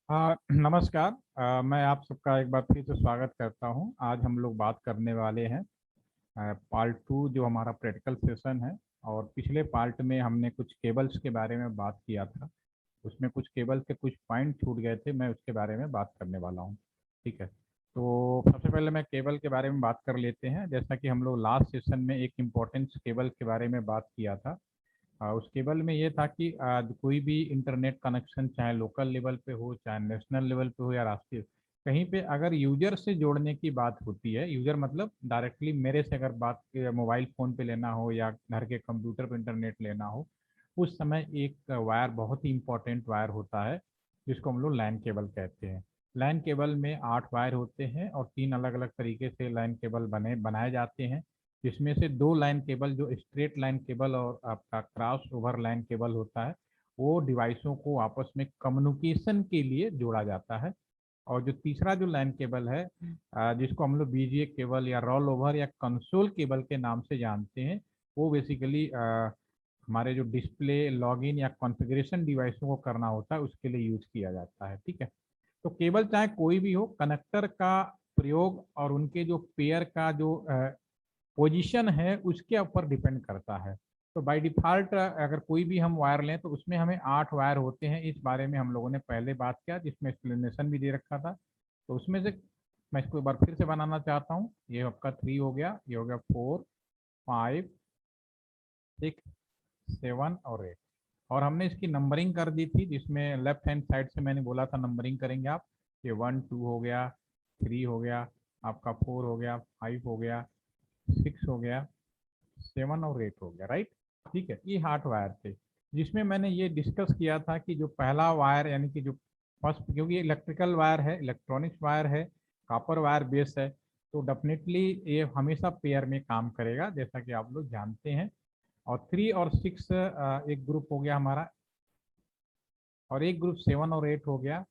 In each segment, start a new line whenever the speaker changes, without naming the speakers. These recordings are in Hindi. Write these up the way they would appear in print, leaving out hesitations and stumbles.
नमस्कार। मैं आप सबका एक बार फिर से स्वागत करता हूं। आज हम लोग बात करने वाले हैं पार्ट टू, जो हमारा प्रैक्टिकल सेशन है। और पिछले पार्ट में हमने कुछ केबल्स के बारे में बात किया था। उसमें कुछ केबल्स के कुछ पॉइंट छूट गए थे, मैं उसके बारे में बात करने वाला हूं। ठीक है, तो सबसे पहले मैं केबल के बारे में बात कर लेते हैं। जैसा कि हम लोग लास्ट सेशन में एक इम्पोर्टेंट केबल के बारे में बात किया था। उस केबल में ये था कि कोई भी इंटरनेट कनेक्शन, चाहे लोकल लेवल पे हो, चाहे नेशनल लेवल पे हो या राष्ट्रीय, कहीं पे अगर यूजर से जोड़ने की बात होती है, यूजर मतलब डायरेक्टली मेरे से अगर बात मोबाइल फ़ोन पे लेना हो या घर के कंप्यूटर पे इंटरनेट लेना हो, उस समय एक वायर बहुत ही इंपॉर्टेंट वायर होता है, जिसको हम लोग लैन केबल कहते हैं। लैन केबल में 8 वायर होते हैं और 3 अलग अलग तरीके से लैन केबल बनाए जाते हैं, जिसमें से 2 लाइन केबल जो स्ट्रेट लाइन केबल और आपका क्रॉस ओवर लाइन केबल होता है, वो डिवाइसों को आपस में कम्युनिकेशन के लिए जोड़ा जाता है। और जो तीसरा जो लाइन केबल है, जिसको हम लोग बीजीए केबल या रोल ओवर या कंसोल केबल के नाम से जानते हैं, वो बेसिकली हमारे जो डिस्प्ले लॉगिन या कॉन्फ़िगरेशन डिवाइसों को करना होता है, उसके लिए यूज किया जाता है। ठीक है, तो केबल चाहे कोई भी हो, कनेक्टर का प्रयोग और उनके जो पेयर का जो पोजीशन है उसके ऊपर डिपेंड करता है। तो बाय डिफ़ॉल्ट अगर कोई भी हम वायर लें तो उसमें हमें 8 वायर होते हैं। इस बारे में हम लोगों ने पहले बात किया, जिसमें एक्सप्लेनेशन भी दे रखा था। तो उसमें से मैं इसको एक बार फिर से बनाना चाहता हूँ। ये आपका 3 हो गया, ये हो गया 4, 5, 6, 7 और 8। और हमने इसकी नंबरिंग कर दी थी, जिसमें लेफ्ट हैंड साइड से मैंने बोला था नंबरिंग करेंगे आप। ये 1 2 हो गया, 3 हो गया, आपका 4 हो गया, 5 हो गया, 6 हो गया, 7 और 8 हो गया, राइट। ठीक है, ये 8 वायर थे, जिसमें मैंने ये डिस्कस किया था कि जो पहला वायर यानी कि जो फर्स्ट, क्योंकि ये इलेक्ट्रिकल वायर है, इलेक्ट्रॉनिक्स वायर है, कॉपर वायर बेस है, तो डेफिनेटली ये हमेशा पेयर में काम करेगा, जैसा कि आप लोग जानते हैं। और 3 और 6 एक ग्रुप हो गया हमारा, और एक ग्रुप 7 और 8 हो गया,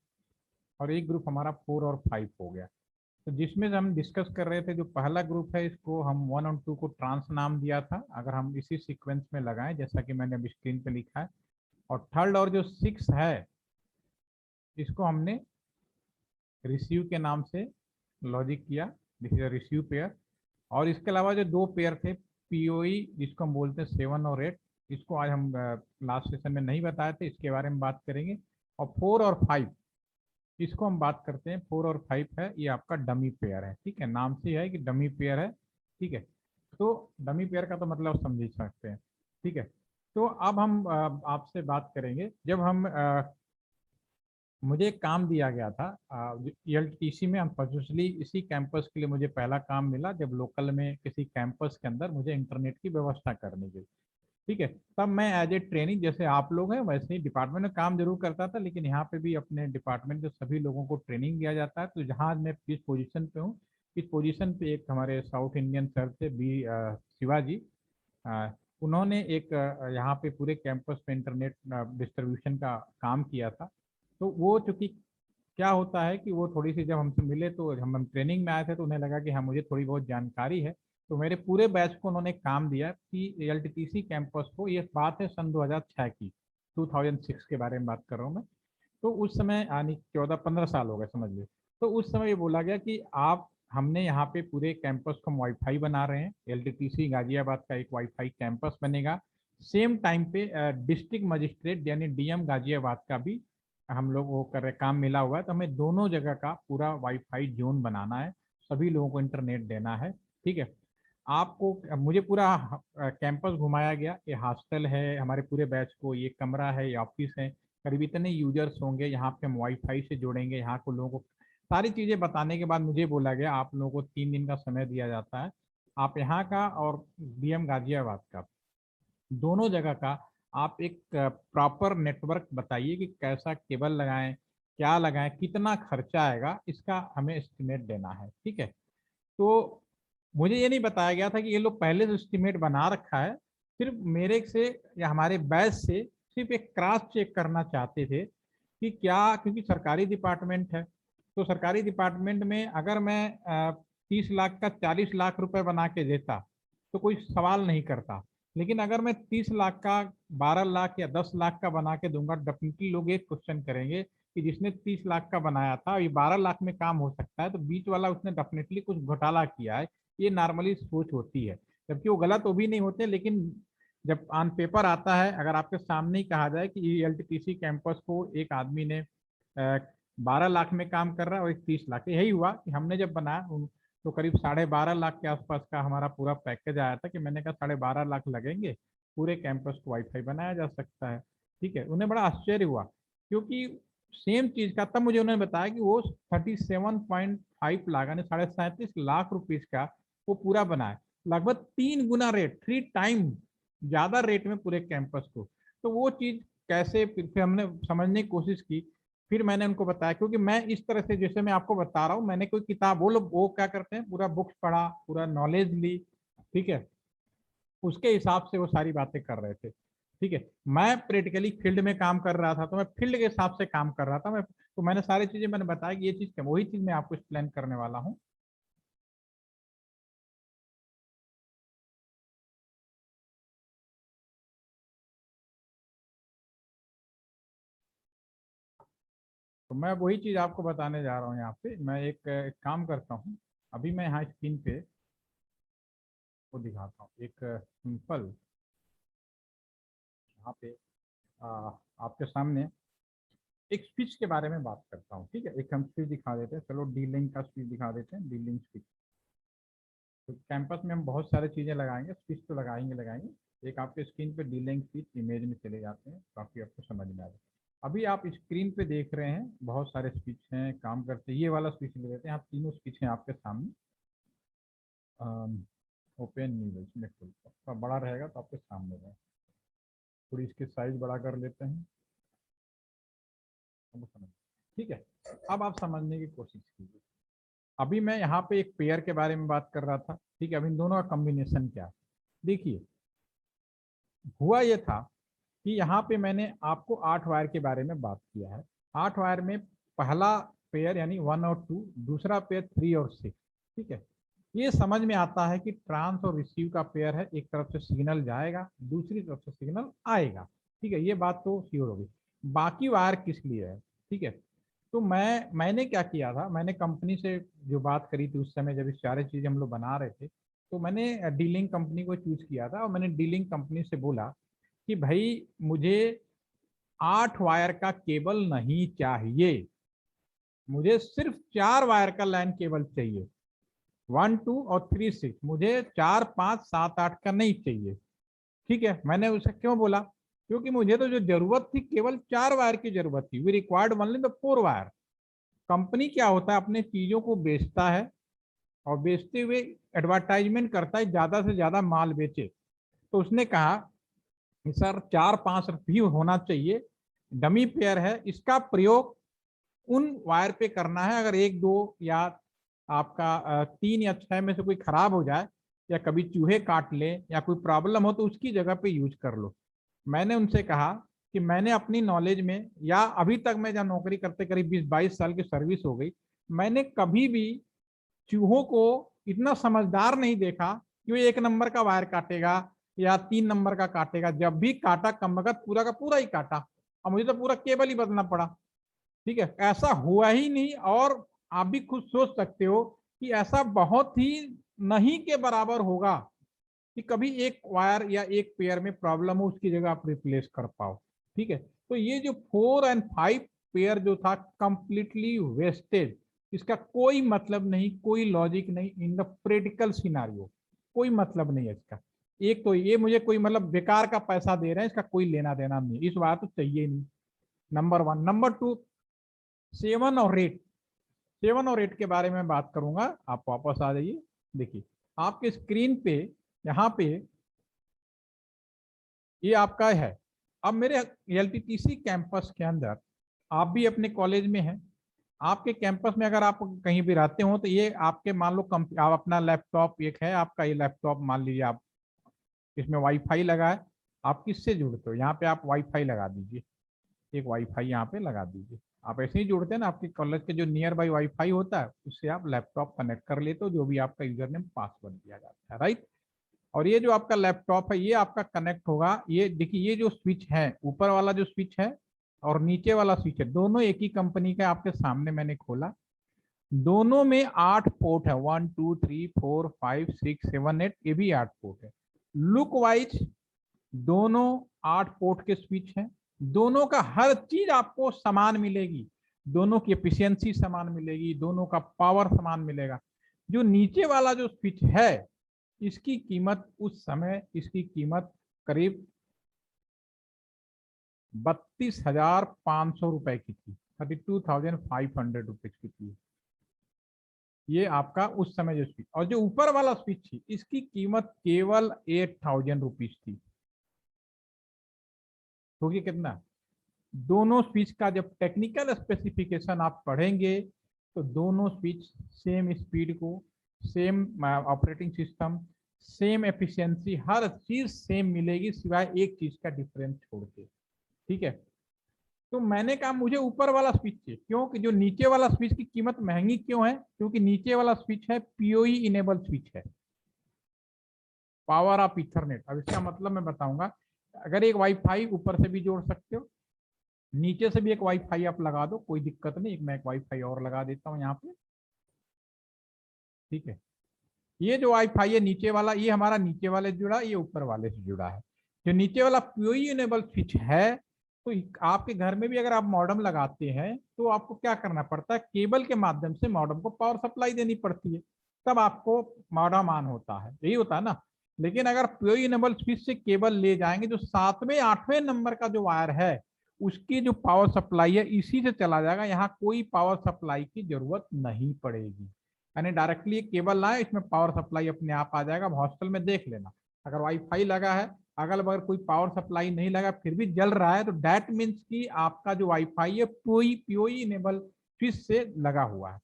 और एक ग्रुप हमारा 4 और 5 हो गया। तो जिसमें से हम डिस्कस कर रहे थे, जो पहला ग्रुप है, इसको हम 1 और 2 को ट्रांस नाम दिया था, अगर हम इसी सीक्वेंस में लगाएं जैसा कि मैंने अभी स्क्रीन पे लिखा है। और थर्ड और जो 6 है, इसको हमने रिसीव के नाम से लॉजिक किया, दिस इज रिसीव पेयर। और इसके अलावा जो 2 पेयर थे, पीओई जिसको हम बोलते हैं 7 और 8, इसको आज हम लास्ट सेशन में नहीं बताए थे, इसके बारे में बात करेंगे। और 4 और 5, इसको हम बात करते हैं। 4 और 5 है, ये आपका डमी पेयर है। ठीक है, नाम से है कि डमी पेयर है। ठीक है, तो डमी पेयर का तो मतलब समझ ही सकते हैं। ठीक है, तो अब हम आपसे बात करेंगे। जब हम मुझे एक काम दिया गया था एलटीसी में, अनफॉर्चुनेटली इसी कैंपस के लिए मुझे पहला काम मिला, जब लोकल में किसी कैंपस के अंदर मुझे इंटरनेट की व्यवस्था करनी थी। ठीक है, तब मैं एज ए ट्रेनिंग, जैसे आप लोग हैं वैसे ही डिपार्टमेंट में काम जरूर करता था, लेकिन यहाँ पे भी अपने डिपार्टमेंट के सभी लोगों को ट्रेनिंग दिया जाता है। तो जहाँ मैं जिस पोजीशन पे हूँ, इस पोजीशन पे एक हमारे साउथ इंडियन सर थे, बी शिवाजी। अ, उन्होंने एक यहाँ पे पूरे कैंपस पे इंटरनेट डिस्ट्रीब्यूशन का काम किया था। तो वो चूंकि क्या होता है कि वो थोड़ी सी, जब हमसे मिले तो हम ट्रेनिंग में आए थे, तो उन्हें लगा कि हाँ मुझे थोड़ी बहुत जानकारी है। तो मेरे पूरे बैच को उन्होंने काम दिया कि एलटीटीसी कैंपस को, ये बात है सन 2006 की, 2006 के बारे में बात कर रहा हूँ मैं। तो उस समय यानी 14-15 साल हो गए समझ लीजिए। तो उस समय ये बोला गया कि आप, हमने यहाँ पे पूरे कैंपस को हम वाईफाई बना रहे हैं, एलटीटीसी गाजियाबाद का एक वाईफाई कैंपस बनेगा। सेम टाइम पे डिस्ट्रिक्ट मजिस्ट्रेट यानी डीएम गाजियाबाद का भी हम लोग वो कर रहे, काम मिला हुआ है। तो हमें दोनों जगह का पूरा वाईफाई जोन बनाना है, सभी लोगों को इंटरनेट देना है। ठीक है, आपको, मुझे पूरा कैंपस घुमाया गया। ये हॉस्टल है हमारे पूरे बैच को, ये कमरा है, ये ऑफिस है, करीब इतने यूजर्स होंगे, यहाँ पे हम वाईफाई से जोड़ेंगे, यहाँ को लोगों को सारी चीज़ें बताने के बाद मुझे बोला गया आप लोगों को 3 दिन का समय दिया जाता है। आप यहाँ का और डीएम गाजियाबाद का, दोनों जगह का आप एक प्रॉपर नेटवर्क बताइए कि कैसा केबल लगाएं, क्या लगाएं, कितना खर्चा आएगा, इसका हमें एस्टिमेट देना है। ठीक है, तो मुझे ये नहीं बताया गया था कि ये लोग पहले से एस्टिमेट बना रखा है, सिर्फ मेरे से या हमारे बैच से सिर्फ एक क्रॉस चेक करना चाहते थे कि क्या, क्योंकि सरकारी डिपार्टमेंट है, तो सरकारी डिपार्टमेंट में अगर मैं 30 लाख का 40 लाख रुपए बना के देता तो कोई सवाल नहीं करता। लेकिन अगर मैं 30 लाख का, 12 लाख या 10 लाख का बना के दूंगा, डेफिनेटली लोग एक क्वेश्चन करेंगे कि जिसने 30 लाख का बनाया था ये 12 लाख में काम हो सकता है, तो बीच वाला उसने डेफिनेटली कुछ घोटाला किया है। ये नॉर्मली सोच होती है, जबकि वो गलत वो भी नहीं होते, लेकिन जब ऑन पेपर आता है, अगर आपके सामने ही कहा जाए कि एलटीटीसी कैंपस को एक आदमी ने 12 लाख में काम कर रहा है और एक 30 लाख, यही हुआ कि हमने जब बनाया तो करीब 12.5 लाख के आसपास का हमारा पूरा पैकेज आया था, कि मैंने कहा 12.5 लाख लगेंगे, पूरे कैंपस को वाईफाई बनाया जा सकता है। ठीक है, उन्हें बड़ा आश्चर्य हुआ, क्योंकि सेम चीज का, तब मुझे उन्होंने बताया कि वो 37.5 लाख यानी 37.5 लाख रुपीज का वो पूरा बनाया, लगभग 3 गुना रेट, 3 टाइम ज्यादा रेट में पूरे कैंपस को। तो वो चीज कैसे, फिर हमने समझने की कोशिश की। फिर मैंने उनको बताया, क्योंकि मैं इस तरह से, जैसे मैं आपको बता रहा हूँ, मैंने कोई किताब, वो लोग वो क्या करते हैं, पूरा बुक्स पढ़ा, पूरा नॉलेज ली, ठीक है, उसके हिसाब से वो सारी बातें कर रहे थे। ठीक है, मैं प्रैक्टिकली फील्ड में काम कर रहा था, तो मैं फील्ड के हिसाब से काम कर रहा था मैं, तो मैंने सारी चीजें मैंने बताया कि ये चीज, वही चीज मैं आपको एक्सप्लेन करने वाला हूँ। तो मैं वही चीज आपको बताने जा रहा हूँ। यहाँ पे मैं एक काम करता हूँ, अभी मैं यहाँ स्क्रीन पे वो दिखाता हूँ, एक सिंपल यहाँ पे आ, आपके सामने एक स्विच के बारे में बात करता हूँ। ठीक है, एक हम स्विच दिखा देते हैं, चलो डी लिंक का स्विच दिखा देते हैं, डी लिंक स्विच। तो कैंपस में हम बहुत सारी चीजें लगाएंगे, स्विच तो लगाएंगे लगाएंगे। एक आपके स्क्रीन पे डी लिंक स्विच इमेज में चले जाते हैं, काफी आपको समझ में आ जाए। अभी आप स्क्रीन पे देख रहे हैं बहुत सारे स्विच हैं काम करते हैं, ये वाला स्विच ले लेते हैं, आप तीनों स्विच हैं आपके सामने। ओपन नहीं, इसमें थोड़ा बड़ा रहेगा तो आपके सामने रहेगा। थोड़ी इसकी साइज बड़ा कर लेते हैं, अब समझ, ठीक है। अब आप समझने की कोशिश कीजिए। अभी मैं यहाँ पे एक पेयर के बारे में बात कर रहा था, ठीक है, अब इन दोनों का कॉम्बिनेशन क्या है। देखिए, हुआ ये था कि यहाँ पे मैंने आपको 8 वायर के बारे में बात किया है। 8 वायर में पहला पेयर यानी 1 और 2, दूसरा पेयर 3 और 6। ठीक है, ये समझ में आता है कि ट्रांस और रिसीव का पेयर है, एक तरफ से सिग्नल जाएगा, दूसरी तरफ से सिग्नल आएगा। ठीक है, ये बात तो श्योर होगी। बाकी वायर किस लिए है, ठीक है। तो मैंने क्या किया था, मैंने कंपनी से जो बात करी थी उस समय, जब इस सारी चीजें हम लोग बना रहे थे, तो मैंने डीलिंग कंपनी को चूज किया था, और मैंने डीलिंग कंपनी से बोला कि भाई मुझे 8 वायर का केबल नहीं चाहिए, मुझे सिर्फ 4 वायर का लैन केबल चाहिए। 1, 2 और 3, 6, मुझे 4, 5, 7, 8 का नहीं चाहिए। ठीक है, मैंने उसे क्यों बोला, क्योंकि मुझे तो जो जरूरत थी केवल 4 वायर की जरूरत थी, we required only the 4 wire. Company क्या होता है, अपने चीजों को बेचता है, और बेचते हुए एडवर्टाइजमेंट करता है ज्यादा से ज्यादा माल बेचे। तो उसने कहा कि सर 4, 5 भी होना चाहिए, डमी पेयर है, इसका प्रयोग उन वायर पे करना है, अगर 1, 2 या आपका 3 या 6 में से कोई खराब हो जाए, या कभी चूहे काट ले, या कोई प्रॉब्लम हो, तो उसकी जगह पे यूज कर लो। मैंने उनसे कहा कि मैंने अपनी नॉलेज में, या अभी तक मैं जब नौकरी करते करीब 20-22 साल की सर्विस हो गई, मैंने कभी भी चूहों को इतना समझदार नहीं देखा कि वो 1 नंबर का वायर काटेगा या 3 नंबर का काटेगा। जब भी काटा कम वक्त पूरा का पूरा ही काटा, और मुझे तो पूरा केबल ही बदलना पड़ा। ठीक है, ऐसा हुआ ही नहीं, और आप भी खुद सोच सकते हो कि ऐसा बहुत ही नहीं के बराबर होगा कि कभी एक वायर या एक पेयर में प्रॉब्लम हो, उसकी जगह आप रिप्लेस कर पाओ। ठीक है, तो ये जो 4 और 5 पेयर जो था, कंप्लीटली वेस्टेज, इसका कोई मतलब नहीं, कोई लॉजिक नहीं इन द प्रैक्टिकल सिनारियो, कोई मतलब नहीं है इसका। एक तो ये मुझे कोई मतलब बेकार का पैसा दे रहे हैं, इसका कोई लेना देना नहीं, इस बात तो चाहिए नहीं। नंबर 1, नंबर 2, 7 और 8। 7 और 8 के बारे में बात करूंगा, आप वापस आ जाइए। देखिए आपके स्क्रीन पे, यहाँ पे ये आपका है। अब मेरे एलटीटीसी कैंपस के अंदर, आप भी अपने कॉलेज में हैं, आपके कैंपस में अगर आप कहीं भी रहते हो, तो ये आपके मान लो आप अपना लैपटॉप एक है आपका, ये लैपटॉप मान लीजिए आप, इसमें वाईफाई लगा है, आप किससे जुड़ते हो, यहाँ पे आप वाईफाई लगा दीजिए, एक वाईफाई यहाँ पे लगा दीजिए। आप ऐसे ही जुड़ते हैं ना, आपके कॉलेज के जो नियर बाई वाईफाई होता है, उससे आप लैपटॉप कनेक्ट कर लेते हो, जो भी आपका यूजर नेम पासवर्ड दिया जाता है, राइट। और ये जो आपका लैपटॉप है ये आपका कनेक्ट होगा, ये देखिए ये जो स्विच है, ऊपर वाला जो स्विच है और नीचे वाला स्विच है, दोनों एक ही कंपनी का आपके सामने मैंने खोला। दोनों में 8 पोर्ट है, 1 2 3 4 5 6 7 8, ये भी 8 पोर्ट है। लुक वाइज दोनों 8 पोर्ट के स्विच हैं। दोनों का हर चीज आपको समान मिलेगी, दोनों की एफिशिएंसी समान मिलेगी, दोनों का पावर समान मिलेगा। जो नीचे वाला जो स्विच है इसकी कीमत उस समय इसकी कीमत करीब 32,500 रुपए की थी, 32,500 रुपीज की थी। ये आपका उस समय जो स्विच, और जो ऊपर वाला स्विच थी इसकी कीमत केवल 8,000 रुपीज थी। क्योंकि कितना, दोनों स्विच का जब टेक्निकल स्पेसिफिकेशन आप पढ़ेंगे तो दोनों स्विच सेम स्पीड को, same operating system, same efficiency, हर चीज सेम मिलेगी सिवाय एक चीज का डिफरेंस छोड़ के। ठीक है, तो मैंने कहा मुझे ऊपर वाला स्विच चाहिए, क्योंकि जो नीचे वाला स्विच की कीमत महंगी क्यों है, क्योंकि नीचे वाला स्विच है पीओई इनेबल स्विच है, पावर ऑफ इथरनेट। अब इसका मतलब मैं बताऊंगा, अगर एक वाईफाई ऊपर से भी जोड़ सकते हो, नीचे से भी एक वाईफाई आप लगा दो, कोई दिक्कत नहीं, एक मैं एक वाईफाई और लगा देता हूँ यहाँ पे। ठीक है, ये जो वाईफाई है नीचे वाला, ये हमारा नीचे वाले से जुड़ा, ये ऊपर वाले से जुड़ा है। जो नीचे वाला पीओई इनेबल स्विच है, तो आपके घर में भी अगर आप मॉडेम लगाते हैं तो आपको क्या करना पड़ता है, केबल के माध्यम से मॉडेम को पावर सप्लाई देनी पड़ती है, तब आपको मॉडेम ऑन होता है, यही होता है ना। लेकिन अगर पीओई इनेबल स्विच से केबल ले जाएंगे, जो 7वें 8वें नंबर का जो वायर है उसकी जो पावर सप्लाई है इसी से चला जाएगा, यहाँ कोई पावर सप्लाई की जरूरत नहीं पड़ेगी। यानी डायरेक्टली केबल लाए, इसमें पावर सप्लाई अपने आप आ जाएगा। हॉस्टल में देख लेना, अगर वाईफाई लगा है, अगल बगल कोई पावर सप्लाई नहीं लगा फिर भी जल रहा है, तो दैट मीन्स कि आपका जो वाईफाई है पीओई इनेबल स्विच से लगा हुआ है।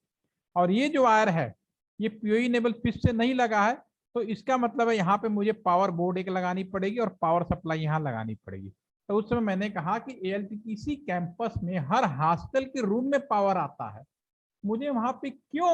और ये जो वायर है ये पीओई इनेबल स्विच से नहीं लगा है, तो इसका मतलब है यहाँ पे मुझे पावर बोर्ड एक लगानी पड़ेगी और पावर सप्लाई यहाँ लगानी पड़ेगी। तो उस समय मैंने कहा कि एएलटीटीसी कैंपस में हर हॉस्टल के रूम में पावर आता है, मुझे वहां पे क्यों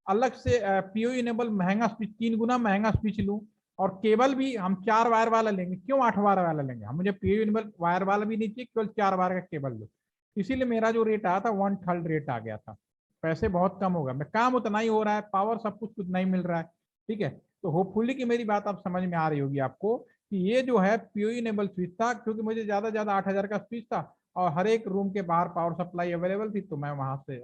अलग से पीओई इनेबल महंगा स्विच, 3 गुना महंगा स्विच लूं, और केबल भी हम 4 वायर वाला लेंगे, क्यों 8 वायर वाला लेंगे, हम मुझे पीओई इनेबल वायर वाला भी नहीं चाहिए, केवल 4 वायर का केबल लो। इसीलिए मेरा जो रेट आया था 1/3 रेट आ गया था, पैसे बहुत कम हो गए, मैं काम उतना ही हो रहा है, पावर सब कुछ कुछ नहीं मिल रहा है। ठीक है, तो होपफुली कि मेरी बात आप समझ में आ रही होगी आपको, कि ये जो है पीओई इनेबल स्विच था, क्योंकि मुझे ज्यादा 8,000 का स्विच था और हर एक रूम के बाहर पावर सप्लाई अवेलेबल थी, तो मैं वहां से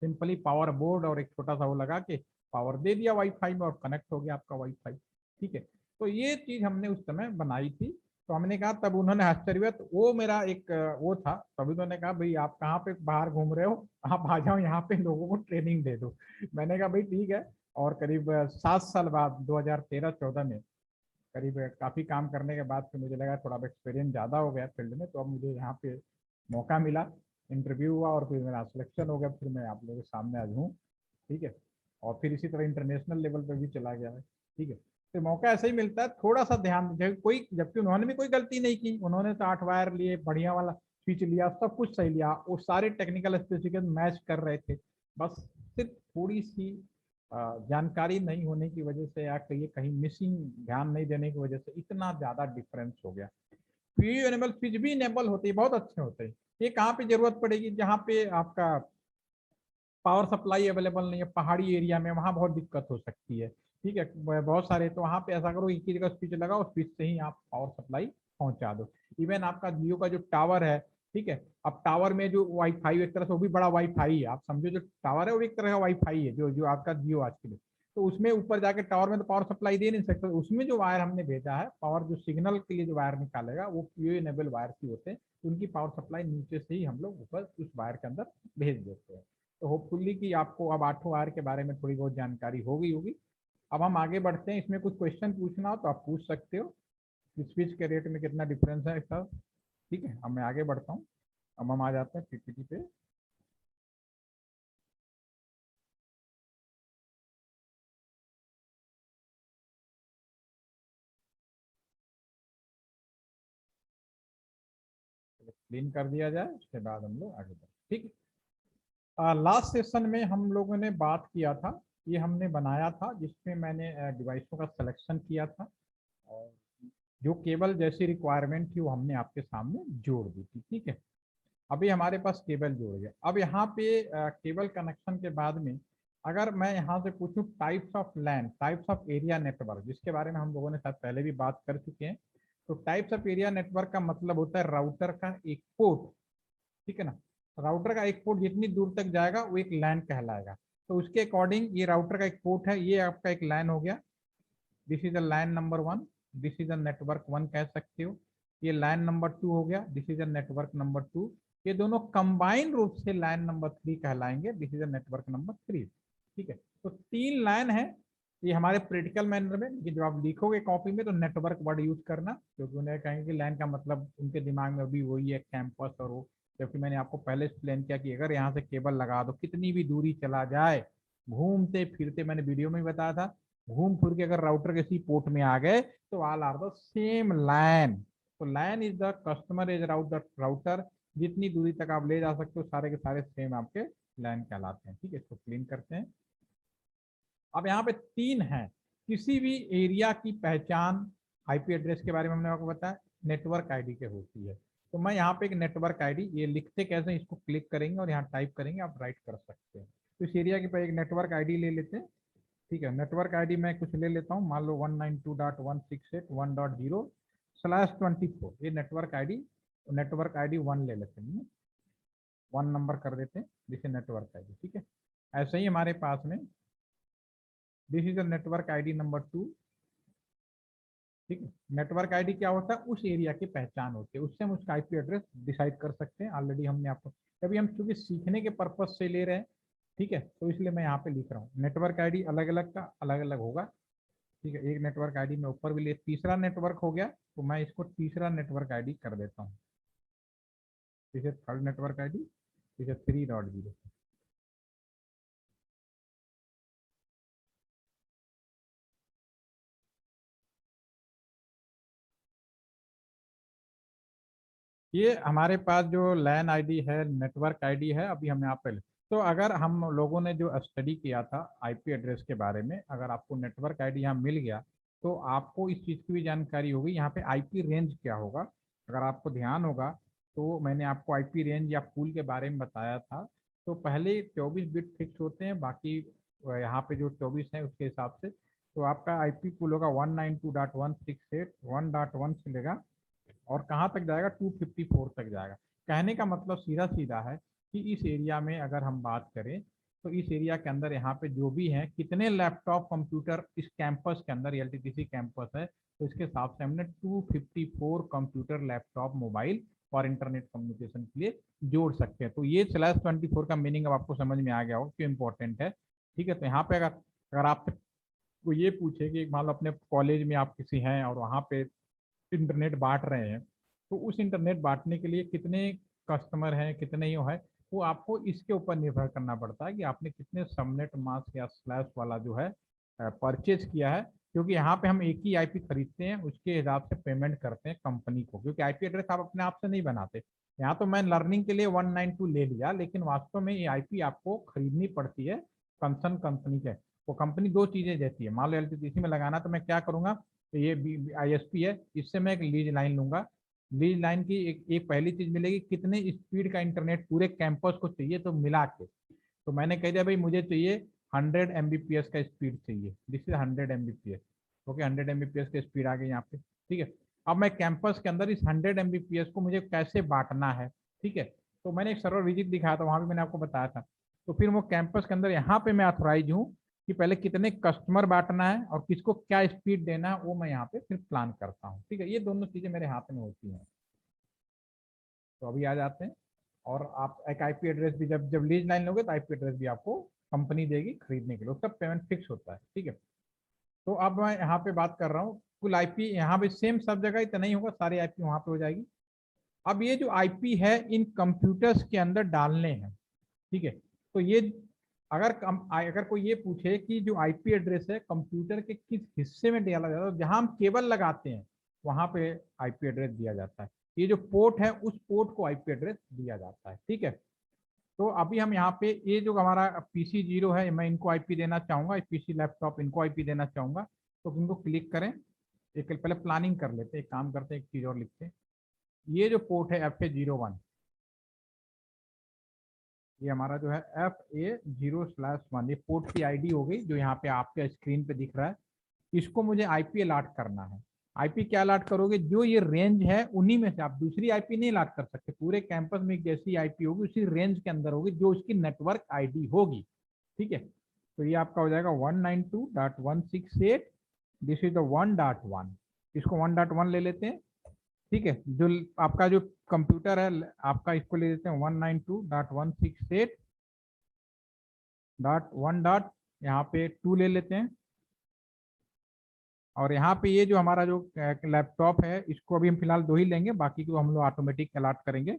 सिंपली पावर बोर्ड और एक छोटा सा वो लगा के पावर दे दिया वाईफाई में और कनेक्ट हो गया आपका वाईफाई। ठीक है, तो ये चीज हमने उस समय बनाई थी। तो हमने कहा, तब उन्होंने आश्चर्य, तो वो मेरा एक वो था, तभी उन्होंने कहा भाई आप कहाँ पे बाहर घूम रहे हो, आप आ जाओ यहाँ पे लोगों को ट्रेनिंग दे दो। मैंने कहा भाई ठीक है। और करीब 7 साल बाद 2013-14 में करीब काफी काम करने के बाद फिर मुझे लगा थोड़ा एक्सपीरियंस ज्यादा हो गया फील्ड में, तो अब मुझे यहाँ पे मौका मिला, इंटरव्यू हुआ और फिर मेरा सिलेक्शन हो गया, फिर मैं आप लोगों के सामने आज हूँ। ठीक है, और फिर इसी तरह इंटरनेशनल लेवल पर भी चला गया है। ठीक है, तो मौका ऐसे ही मिलता है, थोड़ा सा ध्यान दीजिए कोई, जबकि उन्होंने भी कोई गलती नहीं की, उन्होंने तो 8 वायर लिए, बढ़िया वाला स्विच लिया, सब कुछ सही लिया, वो सारे टेक्निकल स्पेसिफिकेशन मैच कर रहे थे, बस सिर्फ थोड़ी सी जानकारी नहीं होने की वजह से या कहीं कहीं मिसिंग ध्यान नहीं देने की वजह से इतना ज्यादा डिफरेंस हो गया। पीयू इनेबल स्विच भी इनेबल होते हैं, बहुत अच्छे होते हैं। ये कहाँ पे जरूरत पड़ेगी, जहाँ पे आपका पावर सप्लाई अवेलेबल नहीं है, पहाड़ी एरिया में, वहाँ बहुत दिक्कत हो सकती है। ठीक है, बहुत सारे, तो वहाँ पे ऐसा करो एक ही जगह स्विच लगाओ, स्विच से ही आप पावर सप्लाई पहुंचा दो। इवन आपका जियो का जो टावर है, ठीक है, अब टावर में जो वाईफाई, एक तरह से वो भी बड़ा वाईफाई है, आप समझो जो टावर है वो एक तरह का वाईफाई है, जो जो आपका जियो आज के लिए। तो उसमें ऊपर जाके टावर में तो पावर सप्लाई दे नहीं सकते, उसमें जो वायर हमने भेजा है, पावर जो सिग्नल के लिए जो वायर निकालेगा वो पीओ इनेबल वायर की होते हैं, उनकी पावर सप्लाई नीचे से ही हम लोग ऊपर उस वायर के अंदर भेज देते हैं। तो होपफुली कि आपको अब 8 वायर के बारे में थोड़ी बहुत जानकारी हो गई होगी। अब हम आगे बढ़ते हैं, इसमें कुछ क्वेश्चन पूछना हो तो आप पूछ सकते हो, स्विच के रेट में कितना डिफरेंस है सर। ठीक है, अब मैं आगे बढ़ता हूँ, अब हम आ जाते हैं पीपीटी पे। क्लीन कर दिया जाए, उसके बाद हम लोग आगे बढ़ते, ठीक है। लास्ट सेशन में हम लोगों ने बात किया था ये हमने बनाया था जिसमें मैंने डिवाइसों का सिलेक्शन किया था और जो केबल जैसी रिक्वायरमेंट थी वो हमने आपके सामने जोड़ दी थी। ठीक है, अभी हमारे पास केबल जोड़ गया। अब यहाँ पे केबल कनेक्शन के बाद में अगर मैं यहाँ से पूछूं types of LAN, types of area network, जिसके बारे में हम लोगों ने शायद पहले भी बात कर चुके हैं, तो टाइप्स ऑफ एरिया नेटवर्क का मतलब होता है राउटर का एक पोर्ट। ठीक है ना, राउटर का एक पोर्ट जितनी दूर तक जाएगा वो एक लैन कहलाएगा। तो उसके अकॉर्डिंग ये राउटर का एक पोर्ट है, ये आपका एक लैन हो गया। This is a line number 1, this is a network 1 कह सकते हो। ये लाइन नंबर 2 हो गया, this is a network number 2। ये दोनों कंबाइन रूप से लाइन नंबर 3 कहलाएंगे, this is a network number 3। ठीक है, तो 3 लाइन है ये हमारे प्रैक्टिकल मैनर में, लेकिन जब आप लिखोगे कॉपी में तो नेटवर्क वर्ड यूज करना, क्योंकि उन्हें कहेंगे कि लाइन का मतलब उनके दिमाग में अभी वही है कैंपस और वो। जबकि मैंने आपको पहले एक्सप्लेन किया कि अगर यहाँ से केबल लगा दो कितनी भी दूरी चला जाए, घूमते फिरते, मैंने वीडियो में भी बताया था, घूम फिर के अगर राउटर किसी पोर्ट में आ गए तो all are the same line. तो line is the customer is router, जितनी दूरी तक आप ले जा सकते हो सारे के सारे सेम आपके लाइन कहलाते हैं। ठीक है, इसको क्लीन करते हैं। अब यहाँ पे 3 है, किसी भी एरिया की पहचान आईपी एड्रेस के बारे में हमने आपको बताया नेटवर्क आईडी के होती है। तो मैं यहाँ पे एक नेटवर्क आईडी, ये लिखते कैसे, इसको क्लिक करेंगे और यहाँ टाइप करेंगे, आप राइट कर सकते हैं। तो इस एरिया के एक नेटवर्क आईडी ले लेते हैं। ठीक है, नेटवर्क आईडी मैं कुछ ले लेता हूँ, मान लो 192.168.1.0/24, ये नेटवर्क आईडी, नेटवर्क आईडी 1 ले लेते हैं, 1 नंबर कर देते हैं, जिसे नेटवर्क आईडी। ठीक है, ऐसे ही हमारे पास में this is a network ID number 2। ठीक है, नेटवर्क आईडी क्या होता है, उस एरिया की पहचान होती है, उससे हम उसका आईपी एड्रेस डिसाइड कर सकते हैं। ऑलरेडी हमने आपको, अभी हम चूंकि सीखने के पर्पज से ले रहे हैं, ठीक है, तो इसलिए मैं यहाँ पे लिख रहा हूँ नेटवर्क आईडी अलग अलग का अलग अलग होगा। ठीक है, एक नेटवर्क आईडी में ऊपर भी ले, तीसरा नेटवर्क हो गया तो मैं इसको तीसरा नेटवर्क आईडी कर देता हूँ, इसे थर्ड नेटवर्क आईडी, इसे 3.0। ये हमारे पास जो लैन आईडी है, नेटवर्क आईडी है, अभी हम यहाँ पे तो अगर हम लोगों ने जो स्टडी किया था आईपी एड्रेस के बारे में, अगर आपको नेटवर्क आईडी यहाँ मिल गया तो आपको इस चीज़ की भी जानकारी होगी यहाँ पे आईपी रेंज क्या होगा। अगर आपको ध्यान होगा तो मैंने आपको आईपी रेंज या पूल के बारे में बताया था। तो पहले 24 बिट फिक्स होते हैं, बाकी यहाँ पे जो 24 है उसके हिसाब से तो आपका आईपी पूल होगा 192.168.1.1 से लेगा और कहाँ तक जाएगा, 254 तक जाएगा। कहने का मतलब सीधा सीधा है कि इस एरिया में अगर हम बात करें तो इस एरिया के अंदर यहाँ पे जो भी है, कितने लैपटॉप कंप्यूटर इस कैंपस के अंदर, एलटीटीसी कैंपस है, तो इसके हिसाब से हमने 254 कंप्यूटर, लैपटॉप, मोबाइल और इंटरनेट कम्युनिकेशन के लिए जोड़ सकते हैं। तो ये /24 का मीनिंग अब आपको समझ में आ गया हो क्यों इंपॉर्टेंट है। ठीक है, तो यहाँ पे अगर अगर आपसे वो ये पूछे कि मान लो अपने कॉलेज में आप किसी हैं और वहाँ पे इंटरनेट बांट रहे हैं, तो उस इंटरनेट बांटने के लिए कितने कस्टमर हैं, कितने ही है, वो आपको इसके ऊपर निर्भर करना पड़ता है कि आपने कितने सबनेट मास्क या स्लैश वाला जो है परचेज किया है। क्योंकि यहाँ पे हम एक ही आईपी खरीदते हैं, उसके हिसाब से पेमेंट करते हैं कंपनी को, क्योंकि आईपी एड्रेस आप अपने आप से नहीं बनाते। यहाँ तो मैं लर्निंग के लिए 192 ले लिया, लेकिन वास्तव में ये आईपी आपको खरीदनी पड़ती है कंसर्न कंपनी के। वो कंपनी दो चीजें देती है, मान लो एलटीटीसी में लगाना तो मैं क्या करूंगा, तो ये आईएसपी है, इससे मैं एक लीज लाइन लूंगा। लीज लाइन की एक पहली चीज मिलेगी, कितने स्पीड का इंटरनेट पूरे कैंपस को चाहिए, तो मिला के तो मैंने कह दिया भाई मुझे चाहिए 100 Mbps का स्पीड चाहिए, this is 100 Mbps। Okay, 100 Mbps का स्पीड आ गई यहाँ पे। ठीक है, अब मैं कैंपस के अंदर इस 100 Mbps को मुझे कैसे बांटना है। ठीक है, तो मैंने एक सर्वर विजिट दिखाया था, वहां भी मैंने आपको बताया था। तो फिर वो कैंपस के अंदर यहाँ पे मैं अथोराइज हूँ कि पहले कितने कस्टमर बांटना है और किसको क्या स्पीड देना है, वो मैं यहाँ पे फिर प्लान करता हूँ। ठीक है, ये दोनों चीजें मेरे हाथ में होती हैं। तो अभी आ जाते हैं, और आप एक आईपी एड्रेस भी जब जब लीज लाइन लोगे तो आईपी एड्रेस भी आपको कंपनी देगी खरीदने के लिए, उसका पेमेंट फिक्स होता है। ठीक है, तो अब मैं यहाँ पे बात कर रहा हूँ कुल आईपी, यहाँ पे सेम सब जगह इतना नहीं होगा, सारी आईपी वहाँ पे हो जाएगी। अब ये जो आईपी है इन कंप्यूटर्स के अंदर डालने हैं। ठीक है, तो ये अगर कोई ये पूछे कि जो आईपी एड्रेस है कंप्यूटर के किस हिस्से में डाला जाता है, जहां हम केबल लगाते हैं वहां पे आईपी एड्रेस दिया जाता है। ये जो पोर्ट है उस पोर्ट को आईपी एड्रेस दिया जाता है। ठीक है, तो अभी हम यहाँ पे ये जो हमारा PC 0 है, मैं इनको IP देना चाहूंगा, PC लैपटॉप इनको IP देना चाहूंगा। तो इनको क्लिक करें, एक पहले प्लानिंग कर लेते हैं, एक काम करते हैं, एक चीज और लिखते हैं। ये जो पोर्ट है FA01, ये हमारा जो है FA0/1, ये पोर्ट की ID हो गई जो यहाँ पे आपके स्क्रीन पे दिख रहा है। इसको मुझे IP अलाट करना है। IP क्या अलाट करोगे, जो ये रेंज है उन्हीं में से, आप दूसरी IP नहीं अलाट कर सकते। पूरे कैंपस में एक जैसी IP होगी, उसी रेंज के अंदर होगी जो उसकी नेटवर्क ID होगी। ठीक है, तो ये आपका हो जाएगा 192.168, दिस इज द 1.1, इसको 1.1 ले लेते हैं। ठीक है, जो आपका जो कंप्यूटर है आपका, इसको ले लेते हैं 192.168.1 डॉट, यहाँ पे 2 ले लेते हैं। और यहाँ पे ये जो हमारा जो लैपटॉप है, इसको अभी हम फिलहाल 2 ही लेंगे, बाकी को हम लोग ऑटोमेटिक अलाट करेंगे।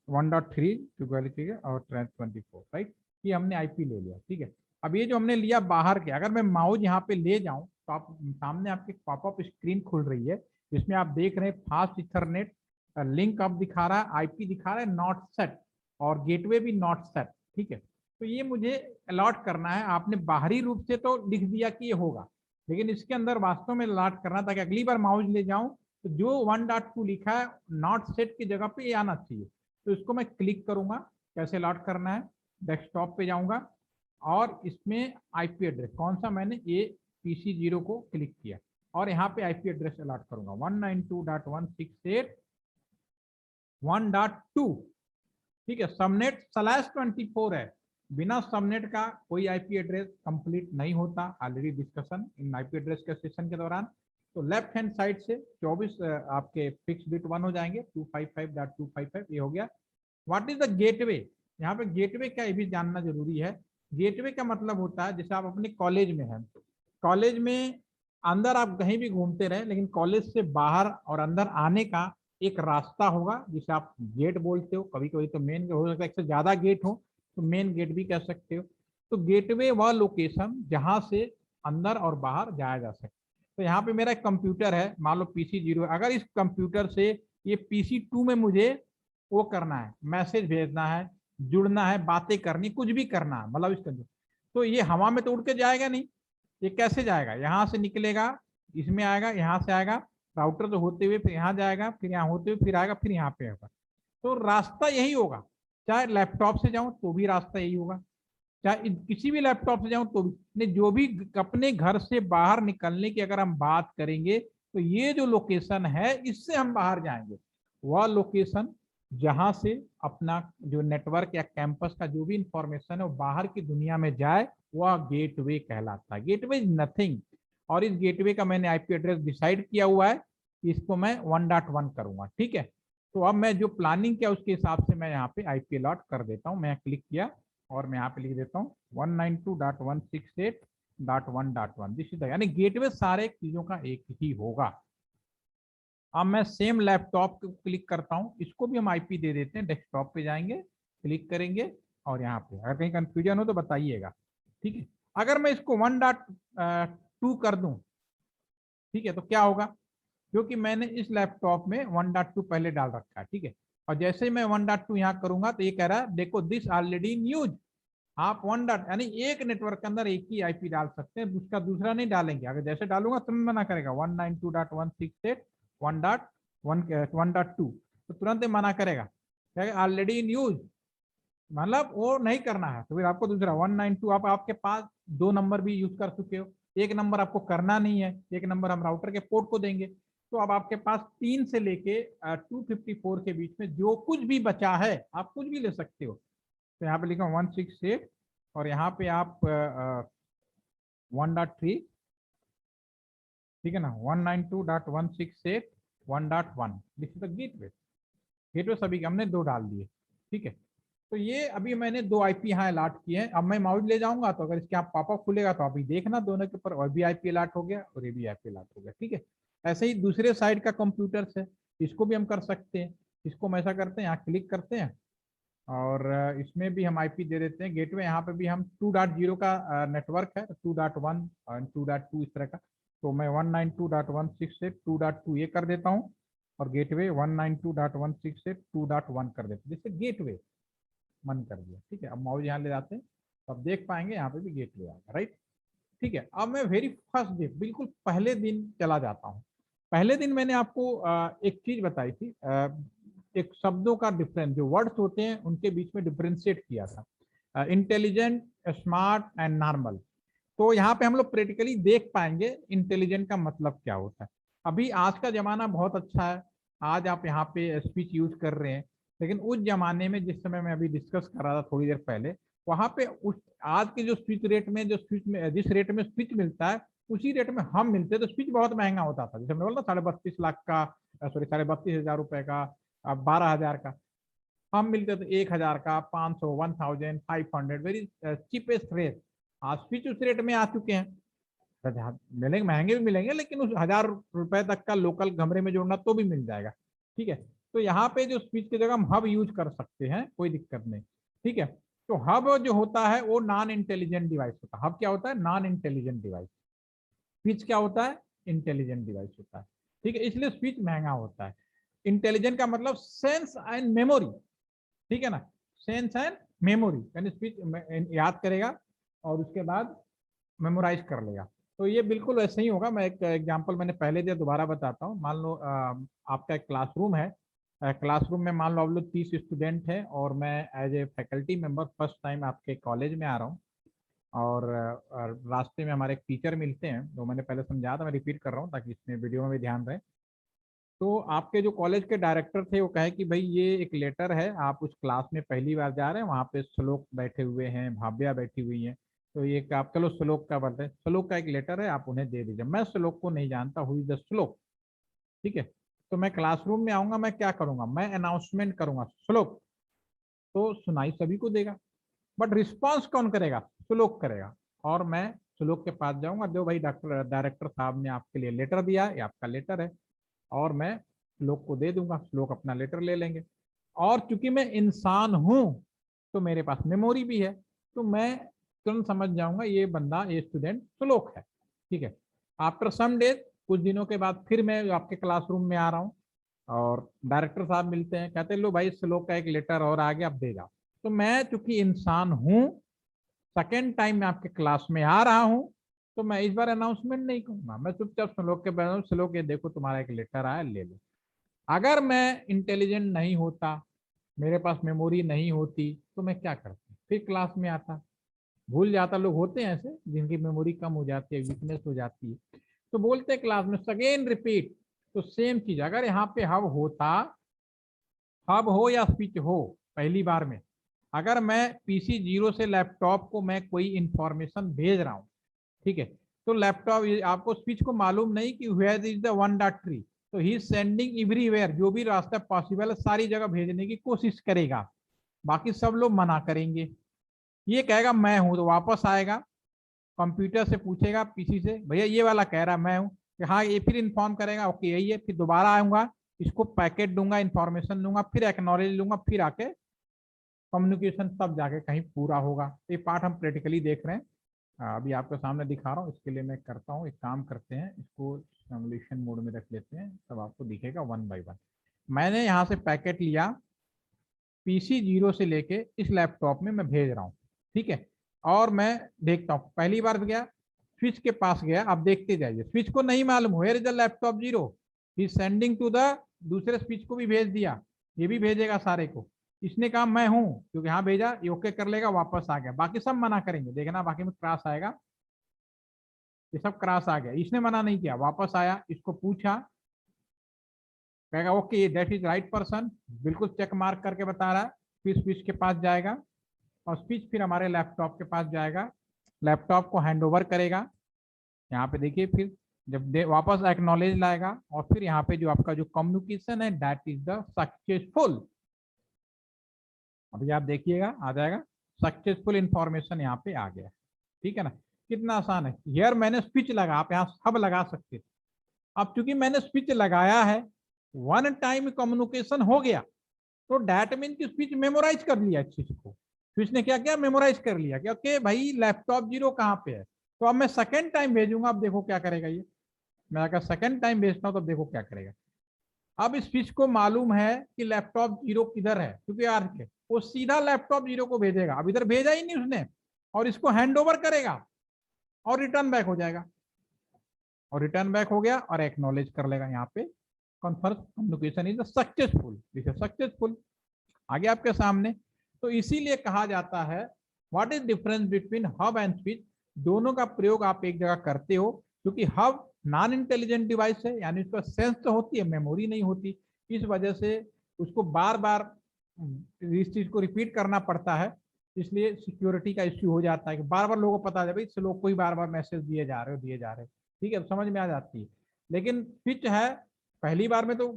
1.3 टू और 24, राइट। ये हमने IP ले लिया। ठीक है, अब ये जो हमने लिया बाहर के, अगर मैं माउस यहाँ पे ले जाऊं तो आप सामने आपके पॉपअप स्क्रीन खुल रही है, जिसमें आप देख रहे हैं फास्ट इथरनेट लिंक अब दिखा रहा है, IP दिखा रहा है नॉट सेट, और गेटवे भी नॉट सेट। ठीक है, तो ये मुझे अलॉट करना है। आपने बाहरी रूप से तो लिख दिया कि ये होगा, लेकिन इसके अंदर वास्तव में अलॉट करना, ताकि अगली बार माउस ले जाऊं तो जो 1.2 लिखा है नॉट सेट की जगह पे ये आना चाहिए। तो इसको मैं क्लिक करूंगा, कैसे लॉट करना है, डेस्कटॉप पे जाऊंगा और इसमें IP एड्रेस कौन सा, मैंने ये PC 0 को क्लिक किया और यहाँ पे IP एड्रेस अलॉट करूंगा 192.168.1.2। ठीक है, सबनेट /24 है, बिना सबनेट का कोई IP एड्रेस कंप्लीट नहीं होता, already discussion in IP address के सेशन के दौरान। तो लेफ्ट हैंड साइड से 24 आपके फिक्स बिट 1 हो जाएंगे, 255.255 ये हो गया। व्हाट इज द गेटवे, यहाँ पे गेटवे क्या ये भी जानना जरूरी है। गेटवे का मतलब होता है, जैसे आप अपने कॉलेज में हैं, कॉलेज में अंदर आप कहीं भी घूमते रहे, लेकिन कॉलेज से बाहर और अंदर आने का एक रास्ता होगा जिसे आप गेट बोलते हो। कभी कभी तो मेन हो सकता है, एक से ज्यादा गेट हो तो मेन गेट भी कह सकते हो। तो गेटवे वह लोकेशन जहां से अंदर और बाहर जाया जा सके। तो यहाँ पे मेरा एक कंप्यूटर है, मान लो PC 0, अगर इस कंप्यूटर से ये PC 2 में मुझे वो करना है, मैसेज भेजना है, जुड़ना है, बातें करनी, कुछ भी करना है, मतलब इसका, तो ये हवा में तो उड़ के जाएगा नहीं। ये कैसे जाएगा, यहाँ से निकलेगा, इसमें आएगा, यहाँ से आएगा, राउटर से होते हुए फिर यहाँ जाएगा, फिर यहाँ होते हुए फिर आएगा, फिर यहाँ पे आएगा। तो रास्ता यही होगा, चाहे लैपटॉप से जाऊं तो भी रास्ता यही होगा, चाहे किसी भी लैपटॉप से जाऊं तो भी। जो भी अपने घर से बाहर निकलने की अगर हम बात करेंगे, तो ये जो लोकेशन है इससे हम बाहर जाएंगे, वह लोकेशन जहां से अपना जो नेटवर्क या कैंपस का जो भी इंफॉर्मेशन है वो बाहर की दुनिया में जाए, वह गेटवे कहलाता है। गेटवे इज नथिंग, और इस गेटवे का मैंने IP एड्रेस डिसाइड किया हुआ है, इसको मैं 1.1 करूंगा। ठीक है, तो अब मैं जो प्लानिंग किया उसके हिसाब से मैं यहाँ पे IP अलॉट कर देता हूँ। मैं क्लिक किया और मैं यहाँ पे लिख देता हूँ 192.168.1.1, दिस इज द, यानी गेटवे सारे चीजों का एक ही होगा। अब मैं सेम लैपटॉप को क्लिक करता हूँ, इसको भी हम IP दे देते हैं, डेस्कटॉप पे जाएंगे, क्लिक करेंगे और यहाँ पे अगर कहीं कंफ्यूजन हो तो बताइएगा। ठीक है, अगर मैं इसको 1.2 कर दूं, ठीक है, तो क्या होगा, क्योंकि मैंने इस लैपटॉप में 1.2 पहले डाल रखा है। ठीक है, और जैसे ही मैं 1.2 यहाँ करूंगा तो ये कह रहा है देखो दिस ऑलरेडी इन यूज। आप 1 डॉट, यानी एक नेटवर्क के अंदर एक ही IP डाल सकते हैं, उसका दूसरा नहीं डालेंगे। अगर जैसे डालूंगा तुरंत मना करेगा 192.168.1.2, तो तुरंत ही मना करेगा, ऑलरेडी इन यूज, मतलब वो नहीं करना है। तो फिर आपको दूसरा 192, आप आपके पास 2 नंबर भी यूज कर चुके हो, एक नंबर आपको करना नहीं है, एक नंबर हम राउटर के पोर्ट को देंगे। तो अब आपके पास 3 से लेके 254 के बीच में जो कुछ भी बचा है आप कुछ भी ले सकते हो। तो यहाँ पे लिखा 168 और यहाँ पे आप 1.3, ठीक है ना, 192.168.1.1, this is the gateway. Gateway सभी के हमने 2 डाल दिए। ठीक है, तो ये अभी मैंने 2 IP यहाँ अलाट किए हैं। अब मैं माउस ले जाऊंगा तो अगर इसके आप पॉपअप खुलेगा तो अभी देखना दोनों के ऊपर, और भी IP अलाट हो गया और ये भी IP अलाट हो गया। ठीक है, ऐसे ही दूसरे साइड का कंप्यूटर से इसको भी हम कर सकते हैं। इसको हम ऐसा करते हैं, यहाँ क्लिक करते हैं और इसमें भी हम IP दे देते हैं गेटवे। यहाँ पे भी हम 2.0 का नेटवर्क है, 2.1 और 2.2 इस तरह का। तो मैं 192.168.2.2 ये कर देता हूँ और गेटवे 192.168.2.1 कर देते हैं, जैसे गेटवे। मन कर दिया, ठीक है। अब माउस यहाँ ले जाते हैं तो आप देख पाएंगे यहाँ पे भी गेट ले आएगा, राइट, ठीक है। अब मैं वेरी फर्स्ट डे, बिल्कुल पहले दिन चला जाता हूँ। पहले दिन मैंने आपको एक चीज बताई थी, एक शब्दों का डिफरेंस, जो वर्ड्स होते हैं उनके बीच में डिफ्रेंशिएट किया था, इंटेलिजेंट, स्मार्ट एंड नॉर्मल। तो यहाँ पे हम लोग प्रैक्टिकली देख पाएंगे इंटेलिजेंट का मतलब क्या होता है। अभी आज का जमाना बहुत अच्छा है, आज आप यहाँ पे स्पीच यूज कर रहे हैं, लेकिन उस जमाने में जिस समय मैं अभी डिस्कस कर रहा था थोड़ी देर पहले, वहां पे उस आज के जो स्पीच रेट में, जो स्पीच में जिस रेट में स्पीच मिलता है उसी रेट में हम मिलते, तो स्पीच बहुत महंगा होता था। जैसे मैं बोला 32.5 लाख का, सॉरी 32,500 रुपए का, 12,000 का, हम मिलते थे 1,000 का, 500, 1,500, वेरी चीपेस्ट रेट। आज स्पीच उस रेट में आ चुके हैं, मिलेंगे, महंगे भी मिलेंगे, लेकिन उस 1,000 रुपए तक का लोकल कमरे में जोड़ना तो भी मिल जाएगा, ठीक है। तो यहाँ पे जो स्पीच की जगह हम हब यूज कर सकते हैं, कोई दिक्कत नहीं, ठीक है। तो हब जो होता है वो नॉन इंटेलिजेंट डिवाइस होता है। हब क्या होता है? Non intelligent device. स्पीच क्या होता है? इंटेलिजेंट डिवाइस होता है, ठीक है। इसलिए स्पीच महंगा होता है। इंटेलिजेंट का मतलब सेंस एंड मेमोरी, ठीक है ना, सेंस एंड मेमोरी, यानी स्पीच याद करेगा और उसके बाद मेमोराइज कर लेगा। तो ये बिल्कुल वैसे ही होगा। मैं एक एग्जांपल मैंने पहले दिया, दोबारा बताता हूँ। मान लो आपका एक क्लासरूम है, क्लासरूम में मान लो आप लोग 30 स्टूडेंट हैं, और मैं as a faculty member first time आपके कॉलेज में आ रहा हूँ, और रास्ते में हमारे एक टीचर मिलते हैं, जो मैंने पहले समझाया था, मैं रिपीट कर रहा हूँ ताकि इसमें वीडियो में भी ध्यान रहे। तो आपके जो कॉलेज के डायरेक्टर थे वो कहे कि भाई ये एक लेटर है, आप उस क्लास में पहली बार जा रहे हैं, वहाँ पे श्लोक बैठे हुए हैं, भाव्या बैठी हुई हैं, तो ये आप चलो श्लोक का बोलते हैं, श्लोक का एक लेटर है, आप उन्हें दे दीजिए। मैं श्लोक को नहीं जानता, हुई द श्लोक, ठीक है। तो मैं क्लासरूम में आऊंगा, मैं क्या करूंगा? मैं अनाउंसमेंट करूंगा श्लोक, तो सुनाई सभी को देगा, बट रिस्पॉन्स कौन करेगा? श्लोक करेगा। और मैं श्लोक के पास जाऊंगा, दो भाई डॉक्टर डायरेक्टर साहब ने आपके लिए लेटर दिया है, ये आपका लेटर है, और मैं श्लोक को दे दूंगा, श्लोक अपना लेटर ले लेंगे। और चूंकि मैं इंसान हूं तो मेरे पास मेमोरी भी है, तो मैं तुरंत समझ जाऊंगा ये बंदा, ये स्टूडेंट श्लोक है, ठीक है। आफ्टर सम डेज, कुछ दिनों के बाद फिर मैं आपके क्लासरूम में आ रहा हूँ, और डायरेक्टर साहब मिलते हैं, कहते हैं लो भाई श्लोक का एक लेटर और आ गया, अब दे जाओ। तो मैं चूंकि इंसान हूं, सेकेंड टाइम मैं आपके क्लास में आ रहा हूं, तो मैं इस बार अनाउंसमेंट नहीं करूंगा, मैं चुपचाप श्लोक के बैठा, श्लोक ये देखो तुम्हारा एक लेटर आया, ले लो। अगर मैं इंटेलिजेंट नहीं होता, मेरे पास मेमोरी नहीं होती, तो मैं क्या करता? फिर क्लास में आता, भूल जाता। लोग होते हैं ऐसे जिनकी मेमोरी कम हो जाती है, वीकनेस हो जाती है, तो बोलते हैं क्लास में अगेन रिपीट। तो सेम चीज अगर यहाँ पे हब होता, हब हो या स्पीच हो, पहली बार में अगर मैं पीसी जीरो से लैपटॉप को मैं कोई इंफॉर्मेशन भेज रहा हूँ, ठीक है, तो लैपटॉप आपको स्पीच को मालूम नहीं कि वेयर इज द 1.3, तो ही सेंडिंग एवरीवेयर, जो भी रास्ता पॉसिबल है सारी जगह भेजने की कोशिश करेगा, बाकी सब लोग मना करेंगे। ये कहेगा मैं हूं, तो वापस आएगा, कंप्यूटर से पूछेगा पीसी से, भैया ये वाला कह रहा मैं हूँ, कि हाँ, ये फिर इन्फॉर्म करेगा, ओके यही है, फिर दोबारा आऊंगा, इसको पैकेट दूंगा, इन्फॉर्मेशन दूंगा, फिर एक्नॉलेज लूंगा, फिर आके कम्युनिकेशन तब जाके कहीं पूरा होगा। तो ये पार्ट हम प्रैक्टिकली देख रहे हैं, अभी आपके सामने दिखा रहा हूँ। इसके लिए मैं करता हूँ, एक काम करते हैं, इसको सिमुलेशन मोड में रख लेते हैं, तब आपको दिखेगा वन बाय वन। मैंने यहाँ से पैकेट लिया, पीसी जीरो से लेके इस लैपटॉप में मैं भेज रहा हूँ, ठीक है। और मैं देखता हूँ, पहली बार गया, स्विच के पास गया, आप देखते जाइए, स्विच को नहीं मालूम where is the laptop zero, he sending to the, दूसरे स्विच को भी भेज दिया, ये भी भेजेगा सारे को। इसने कहा मैं हूं, क्योंकि हाँ भेजा, ये ओके कर लेगा, वापस आ गया, बाकी सब मना करेंगे, देखना बाकी में क्रॉस आएगा, ये सब क्रॉस आ गया, इसने मना नहीं किया, वापस आया, इसको पूछा, कहेगा okay that is right person, बिल्कुल चेक मार्क करके बता रहा है, फिर स्पीच के पास जाएगा, और स्पीच फिर हमारे लैपटॉप के पास जाएगा, लैपटॉप को हैंड ओवर करेगा। यहाँ पे देखिए, फिर जब वापस एक्नॉलेज लाएगा, और फिर यहाँ पे जो आपका जो कम्युनिकेशन है दैट इज द सक्सेसफुल। अभी आप देखिएगा आ जाएगा, सक्सेसफुल इंफॉर्मेशन यहाँ पे आ गया, ठीक है ना। कितना आसान है। हियर मैंने स्पीच लगा, आप यहाँ सब लगा सकते थे, अब चूंकि मैंने स्पीच लगाया है, वन टाइम कम्युनिकेशन हो गया, तो डैट मीन की स्पीच मेमोराइज कर लिया इस चीज को। स्पीच ने क्या किया? मेमोराइज कर लिया कि ओके भाई लैपटॉप जीरो कहाँ पे है। तो अब मैं सेकंड टाइम भेजूंगा, अब देखो क्या करेगा ये, मैं अगर सेकंड टाइम भेजता हूँ तो देखो क्या करेगा। अब इस स्विच को मालूम है कि लैपटॉप 0 किधर है, क्योंकि यार के वो सीधा लैपटॉप 0 को भेजेगा, अब इधर भेजा ही नहीं उसने, और इसको हैंड ओवर करेगा और रिटर्न बैक हो जाएगा, और रिटर्न बैक हो गया और एक्नॉलेज कर लेगा यहाँ पे, communication is successful, this is successful, आगे आपके सामने। तो इसीलिए कहा जाता है what is difference between hub and switch, दोनों का प्रयोग आप एक जगह करते हो, क्योंकि हब नॉन इंटेलिजेंट डिवाइस है, यानी उसका सेंस तो होती है, मेमोरी नहीं होती, इस वजह से उसको बार बार इस चीज को रिपीट करना पड़ता है, इसलिए सिक्योरिटी का इश्यू हो जाता है कि बार बार लोगों को पता है भाई इस लोग को ही बार बार मैसेज दिए जा रहे हो दिए जा रहे हो, ठीक है, समझ में आ जाती है। लेकिन स्विच है, पहली बार में तो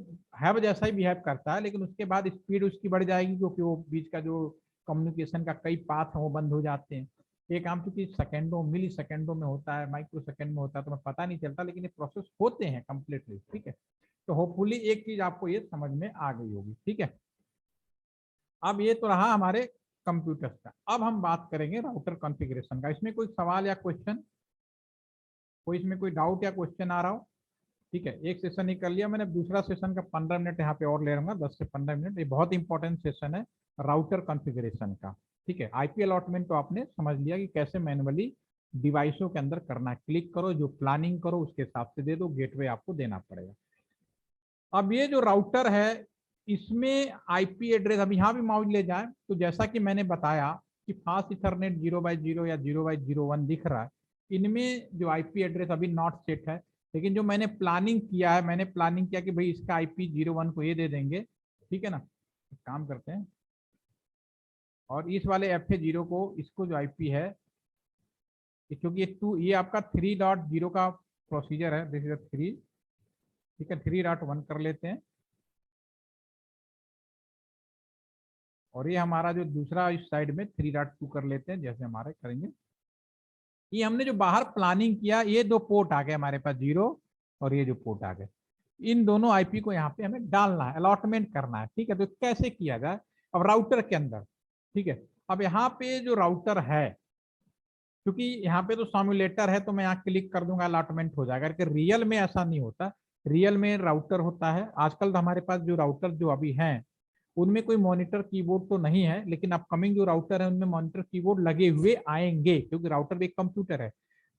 हैव जैसा ही बिहेव करता है, लेकिन उसके बाद स्पीड उसकी बढ़ जाएगी, क्योंकि वो बीच का जो कम्युनिकेशन का कई पाथ है वो बंद हो जाते हैं। ये काम चूंकि सेकंडों मिली सेकंडों में होता है, माइक्रो सेकंड में होता है, तो मैं पता नहीं चलता, लेकिन ये प्रोसेस होते हैं कम्प्लीटली, ठीक है। तो होपफुली एक चीज आपको ये समझ में आ गई होगी, ठीक है। अब ये तो रहा हमारे कंप्यूटर्स का, अब हम बात करेंगे राउटर कॉन्फ़िगरेशन का। इसमें कोई सवाल या क्वेश्चन, कोई इसमें कोई डाउट या क्वेश्चन आ रहा हो? ठीक है, एक सेशन ही कर लिया मैंने, दूसरा सेशन का 15 मिनट यहाँ पे और ले रहूंगा, 10 से 15 मिनट, ये बहुत इंपॉर्टेंट सेशन है राउटर कॉन्फ़िगरेशन का, ठीक है। आईपी अलॉटमेंट तो आपने समझ लिया कि कैसे मैनुअली डिवाइसों के अंदर करना, क्लिक करो, जो प्लानिंग करो उसके हिसाब से दे दो, गेटवे आपको देना पड़ेगा। अब ये जो राउटर है इसमें आईपी एड्रेस, अब यहाँ भी माउस ले जाए तो जैसा कि मैंने बताया कि फास्ट इथरनेट 0/0 या 0/01 दिख रहा है, इनमें जो आईपी एड्रेस अभी नॉट सेट है, लेकिन जो मैंने प्लानिंग किया है, मैंने प्लानिंग किया कि भाई इसका आईपी 01 को ये दे देंगे, ठीक है ना, काम करते हैं, और इस वाले FA0 को, इसको जो आईपी है, क्योंकि ये आपका 3.0 का प्रोसीजर है, दिस इज 3, ठीक है, 3.1 कर लेते हैं, और ये हमारा जो दूसरा इस साइड में 3.2 कर लेते हैं, जैसे हमारे करेंगे। ये हमने जो बाहर प्लानिंग किया, ये दो पोर्ट आ गए हमारे पास 0, और ये जो पोर्ट आ गए, इन दोनों आईपी को यहाँ पे हमें डालना है, अलॉटमेंट करना है, ठीक है। तो कैसे किया जाए, अब राउटर के अंदर, ठीक है, अब यहाँ पे जो राउटर है, क्योंकि यहाँ पे तो सॉम्युलेटर है, तो मैं यहाँ क्लिक कर दूंगा अलॉटमेंट हो जाएगा, कि रियल में ऐसा नहीं होता, रियल में राउटर होता है। आजकल तो हमारे पास जो राउटर जो अभी हैं उनमें कोई मॉनिटर कीबोर्ड तो नहीं है, लेकिन अपकमिंग जो राउटर है उनमें मॉनिटर कीबोर्ड लगे हुए आएंगे, क्योंकि राउटर भी एक कंप्यूटर है।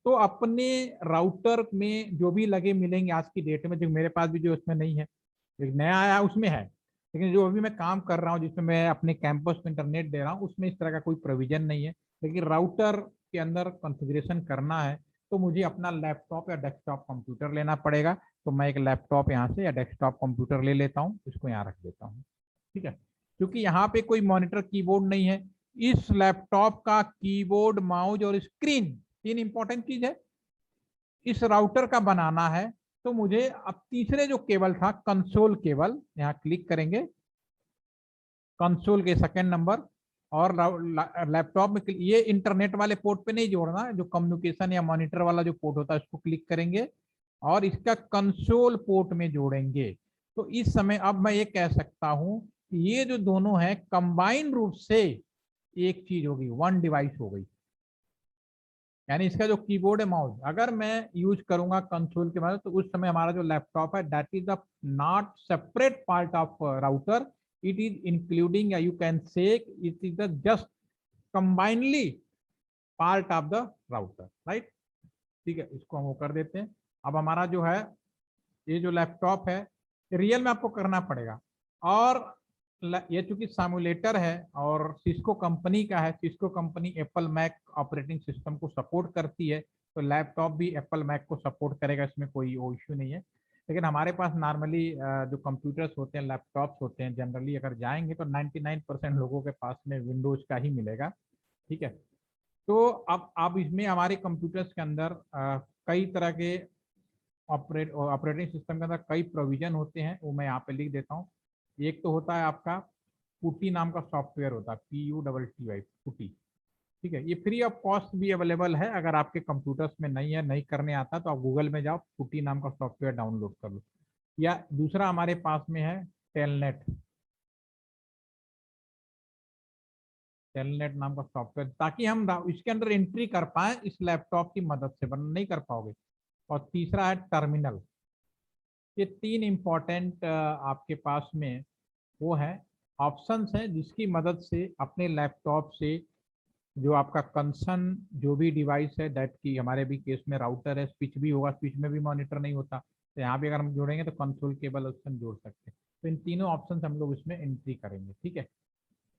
तो अपने राउटर में जो भी लगे मिलेंगे आज की डेट में, जो मेरे पास भी जो उसमें नहीं है, एक नया आया उसमें है, लेकिन जो अभी मैं काम कर रहा हूँ जिसमें मैं अपने कैंपस में इंटरनेट दे रहा हूँ, उसमें इस तरह का कोई प्रोविजन नहीं है। लेकिन राउटर के अंदर कॉन्फ़िगरेशन करना है तो मुझे अपना लैपटॉप या डेस्कटॉप कंप्यूटर लेना पड़ेगा। तो मैं एक लैपटॉप यहाँ से या डेस्कटॉप कंप्यूटर ले लेता हूँ, इसको यहाँ रख देता हूँ, ठीक है। क्योंकि यहाँ पे कोई मॉनिटर कीबोर्ड नहीं है, इस लैपटॉप का कीबोर्ड, माउस और स्क्रीन, तीन इंपॉर्टेंट चीज है, इस राउटर का बनाना है। तो मुझे अब तीसरे जो केबल था, कंसोल केबल, यहाँ क्लिक करेंगे, कंसोल के सेकंड नंबर, और लैपटॉप में ये इंटरनेट वाले पोर्ट पे नहीं जोड़ना है, जो कम्युनिकेशन या मॉनिटर वाला जो पोर्ट होता है उसको क्लिक करेंगे और इसका कंसोल पोर्ट में जोड़ेंगे। तो इस समय अब मैं ये कह सकता हूं कि ये जो दोनों है कंबाइंड रूप से एक चीज होगी, वन डिवाइस हो गई, यानी इसका जो कीबोर्ड है, माउस, अगर मैं यूज करूंगा कंसोल के बाद, तो उस समय हमारा जो लैपटॉप है that is the not separate part of router, it is including, या you can say it is the just combinely part of the router, right, ठीक है। इसको हम वो कर देते हैं। अब हमारा जो है ये जो लैपटॉप है रियल में आपको करना पड़ेगा, और ये चूंकि सामुलेटर है और सिस्को कंपनी का है, Cisco company Apple Mac operating system को सपोर्ट करती है, तो लैपटॉप भी एप्पल मैक को सपोर्ट करेगा, इसमें कोई वो इश्यू नहीं है। लेकिन हमारे पास नॉर्मली जो कंप्यूटर्स होते हैं, लैपटॉप्स होते हैं, जनरली अगर जाएंगे तो 99% लोगों के पास में विंडोज का ही मिलेगा, ठीक है। तो अब इसमें हमारे कंप्यूटर्स के अंदर कई तरह के ऑपरेटिंग सिस्टम के अंदर कई प्रोविजन होते हैं, वो मैं यहाँ पे लिख देता हूँ। एक तो होता है आपका पुटी नाम का सॉफ्टवेयर होता है, PUTTY, पुटी, ठीक है। ये फ्री ऑफ कॉस्ट भी अवेलेबल है, अगर आपके कंप्यूटर्स में नहीं है, नहीं करने आता, तो आप गूगल में जाओ, पुटी नाम का सॉफ्टवेयर डाउनलोड कर लो। या दूसरा हमारे पास में है टेलनेट, टेलनेट नाम का सॉफ्टवेयर, ताकि हम इसके अंदर एंट्री कर पाए इस लैपटॉप की मदद से, वरना नहीं कर पाओगे। और तीसरा है टर्मिनल, ये 3 इम्पोर्टेंट आपके पास में वो है ऑप्शंस हैं जिसकी मदद से अपने लैपटॉप से जो आपका कंसर्न जो भी डिवाइस है दैट की हमारे भी केस में राउटर है, स्विच भी होगा, स्विच में भी मॉनिटर नहीं होता, तो यहाँ भी अगर हम जोड़ेंगे तो कंसोल केबल ऑप्शन जोड़ सकते हैं। तो इन तीनों ऑप्शन हम लोग इसमें एंट्री करेंगे, ठीक है।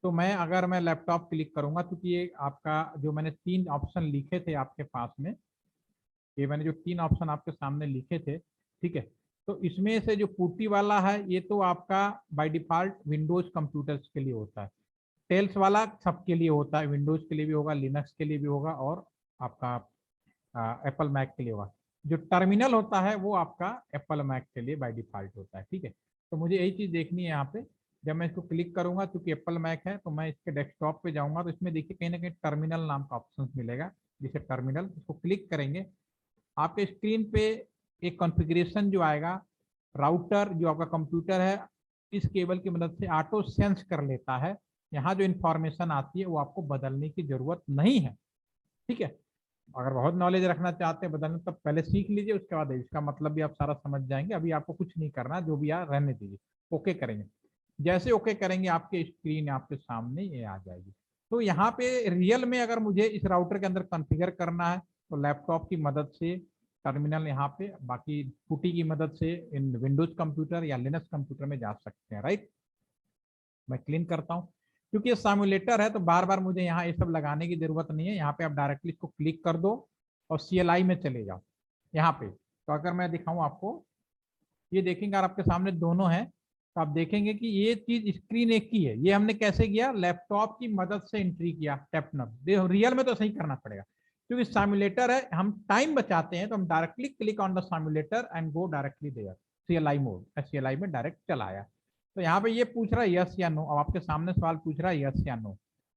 तो मैं लैपटॉप क्लिक करूंगा क्योंकि ये आपका जो मैंने 3 ऑप्शन लिखे थे आपके पास में, ये मैंने जो 3 ऑप्शन आपके सामने लिखे थे, ठीक है। तो इसमें से जो पुट्टी वाला है ये तो आपका बाय डिफॉल्ट विंडोज कंप्यूटर्स के लिए होता है, टेल्स वाला सबके लिए होता है, विंडोज के लिए भी होगा, लिनक्स के लिए भी होगा और आपका एप्पल मैक के लिए होगा। जो टर्मिनल होता है वो आपका एप्पल मैक के लिए बाय डिफॉल्ट होता है, ठीक है। तो मुझे यही चीज देखनी है यहाँ पे, जब मैं इसको क्लिक करूंगा क्योंकि एप्पल मैक है तो मैं इसके डेस्कटॉप पे जाऊंगा तो इसमें देखिए कहीं ना कहीं टर्मिनल नाम का ऑप्शन मिलेगा, जिसे टर्मिनल, इसको क्लिक करेंगे आपके स्क्रीन पे एक कॉन्फ़िगरेशन जो आएगा, राउटर जो आपका कंप्यूटर है इस केबल की मदद से ऑटो सेंस कर लेता है, यहाँ जो इन्फॉर्मेशन आती है वो आपको बदलने की जरूरत नहीं है, ठीक है। अगर बहुत नॉलेज रखना चाहते हैं बदलना तब पहले सीख लीजिए, उसके बाद इसका मतलब भी आप सारा समझ जाएंगे। अभी आपको कुछ नहीं करना, जो भी यार रहने दीजिए, ओके करेंगे। जैसे ओके करेंगे आपके स्क्रीन आपके सामने ये आ जाएगी। तो यहाँ पे रियल में अगर मुझे इस राउटर के अंदर कॉन्फ़िगर करना है तो लैपटॉप की मदद से टर्मिनल यहाँ पे, बाकी पुटी की मदद से इन विंडोज कंप्यूटर या लिनक्स कंप्यूटर में जा सकते हैं, राइट। मैं क्लीन करता हूँ क्योंकि ये सामुलेटर है तो बार बार मुझे यहाँ ये सब लगाने की जरूरत नहीं है। यहाँ पे आप डायरेक्टली इसको क्लिक कर दो और CLI में चले जाओ यहाँ पे। तो अगर मैं दिखाऊं आपको, ये देखेंगे अगर आपके सामने दोनों हैं तो आप देखेंगे कि ये चीज स्क्रीन एक ही है। ये हमने कैसे किया, लैपटॉप की मदद से एंट्री किया टैप। रियल में तो सही करना पड़ेगा क्योंकि सामुलेटर है, हम टाइम बचाते हैं तो हम directly click on the simulator and go directly there CLI mode, CLI में डायरेक्ट चला आया। तो यहाँ पे ये पूछ रहा है यस या नो, अब आपके सामने सवाल पूछ रहा है यस या नो,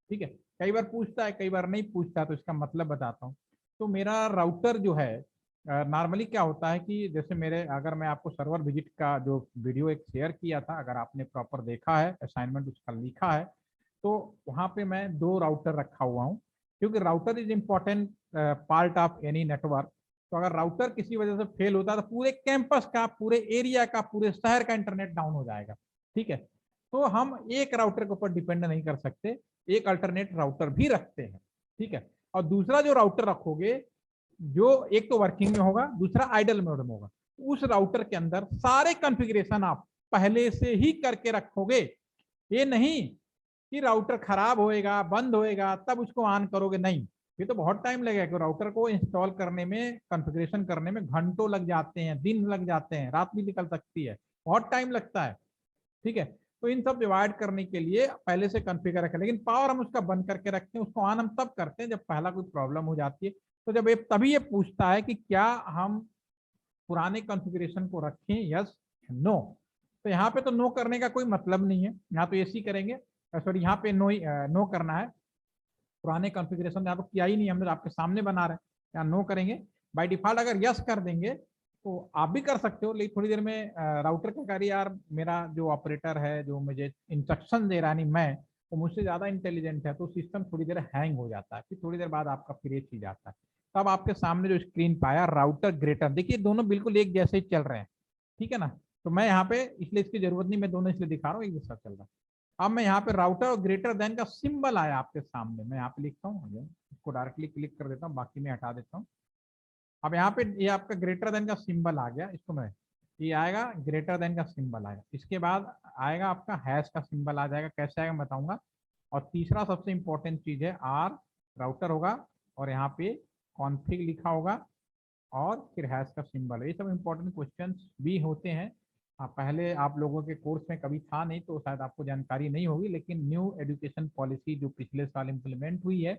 ठीक है। कई बार पूछता है कई बार नहीं पूछता, तो इसका मतलब बताता हूँ। तो मेरा राउटर जो है नॉर्मली क्या होता है कि जैसे मेरे, अगर मैं आपको सर्वर विजिट का जो वीडियो एक शेयर किया था, अगर आपने प्रॉपर देखा है, असाइनमेंट उसका लिखा है, तो वहाँ पे मैं 2 राउटर रखा हुआ हूँ क्योंकि router is important part of any network. तो अगर राउटर किसी वजह से फेल होता है तो पूरे कैंपस का, पूरे एरिया का, पूरे शहर का इंटरनेट डाउन हो जाएगा, ठीक है। तो हम एक राउटर के ऊपर डिपेंड नहीं कर सकते, एक अल्टरनेट राउटर भी रखते हैं, ठीक है। और दूसरा जो राउटर रखोगे जो एक तो वर्किंग में होगा, दूसरा आइडल मोड में होगा, उस राउटर के अंदर सारे कॉन्फ़िगरेशन आप पहले से ही करके रखोगे। ये नहीं कि राउटर खराब होएगा, बंद होएगा, तब उसको ऑन करोगे, नहीं। ये तो बहुत टाइम लगेगा कि राउटर को इंस्टॉल करने में, कॉन्फ़िगरेशन करने में घंटों लग जाते हैं, दिन लग जाते हैं, रात भी निकल सकती है, बहुत टाइम लगता है, ठीक है। तो इन सब डिवाइड करने के लिए पहले से कॉन्फ़िगर रखें, लेकिन पावर हम उसका बंद करके रखते हैं, उसको ऑन हम तब करते हैं जब पहला कोई प्रॉब्लम हो जाती है। तो जब ये तभी ये पूछता है कि क्या हम पुराने कॉन्फ़िगरेशन को रखें, यस नो। तो यहाँ पे तो नो करने का कोई मतलब नहीं है, यहाँ तो ऐसी करेंगे, सॉरी यहाँ पे नो नो करना है। पुराने कॉन्फ़िगरेशन यहाँ तो किया ही नहीं, हमने तो आपके सामने बना रहे हैं, यहाँ नो करेंगे। बाय डिफॉल्ट अगर यस कर देंगे तो आप भी कर सकते हो, लेकिन थोड़ी देर में राउटर का कार्य, यार मेरा जो ऑपरेटर है जो मुझे इंस्ट्रक्शन दे रहा है, नहीं मैं, वो मुझसे ज़्यादा इंटेलिजेंट है, तो सिस्टम थोड़ी देर हैंग हो जाता है, फिर थोड़ी देर बाद आपका फिर ये चीज आता है। तब आपके सामने जो स्क्रीन पाया राउटर ग्रेटर, देखिए दोनों बिल्कुल एक जैसे ही चल रहे हैं, ठीक है ना। तो मैं यहाँ पे इसलिए इसकी जरूरत नहीं, मैं दोनों इसलिए दिखा रहा हूँ एक जैसा चल रहा है। अब मैं यहाँ पे राउटर और ग्रेटर देन का सिंबल आया आपके सामने, मैं यहाँ पे लिखता हूँ, इसको डायरेक्टली क्लिक कर देता हूँ, बाकी मैं हटा देता हूँ। अब यहाँ पे ये आपका ग्रेटर देन का सिंबल आ गया, इसको मैं, ये आएगा ग्रेटर देन का सिंबल आएगा, इसके बाद आएगा आपका हैश का सिंबल आ जाएगा, कैसे आएगा बताऊंगा। और तीसरा सबसे इंपॉर्टेंट चीज है आर, राउटर होगा और यहाँ पे कॉन्फ़िग लिखा होगा और फिर हैश का सिंबल। ये सब इंपॉर्टेंट क्वेश्चंस भी होते हैं। पहले आप लोगों के कोर्स में कभी था नहीं तो शायद आपको जानकारी नहीं होगी, लेकिन न्यू एजुकेशन पॉलिसी जो पिछले साल इम्प्लीमेंट हुई है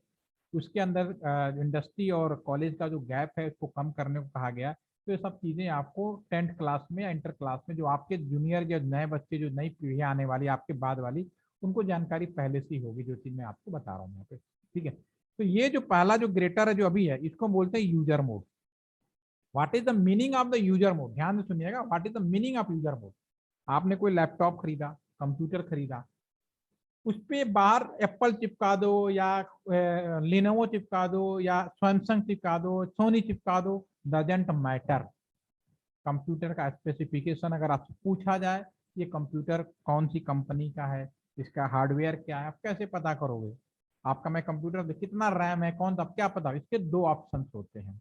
उसके अंदर इंडस्ट्री और कॉलेज का जो गैप है उसको कम करने को कहा गया। तो ये सब चीज़ें आपको 10th क्लास में या इंटर क्लास में, जो आपके जूनियर या नए बच्चे, जो नई पीढ़ी आने वाली आपके बाद वाली, उनको जानकारी पहले से ही होगी, जो चीज़ मैं आपको बता रहा हूँ यहाँ पे, ठीक है। तो ये जो पहला जो ग्रेटर है जो अभी है, इसको बोलते हैं user mode. What is the meaning of the user mode, ध्यान से सुनिएगा, what is the meaning of user mode. आपने कोई लैपटॉप खरीदा, कंप्यूटर खरीदा, उस पे बाहर एप्पल चिपका दो या लिनोवो चिपका दो या सैमसंग चिपका दो, सोनी चिपका दो, डजेंट मैटर। कंप्यूटर का स्पेसिफिकेशन अगर आपसे पूछा जाए ये कंप्यूटर कौन सी कंपनी का है, इसका हार्डवेयर क्या है, आप कैसे पता करोगे? आपका मैं कंप्यूटर कितना रैम है, कौन सा, आप क्या पता? इसके दो ऑप्शन होते हैं।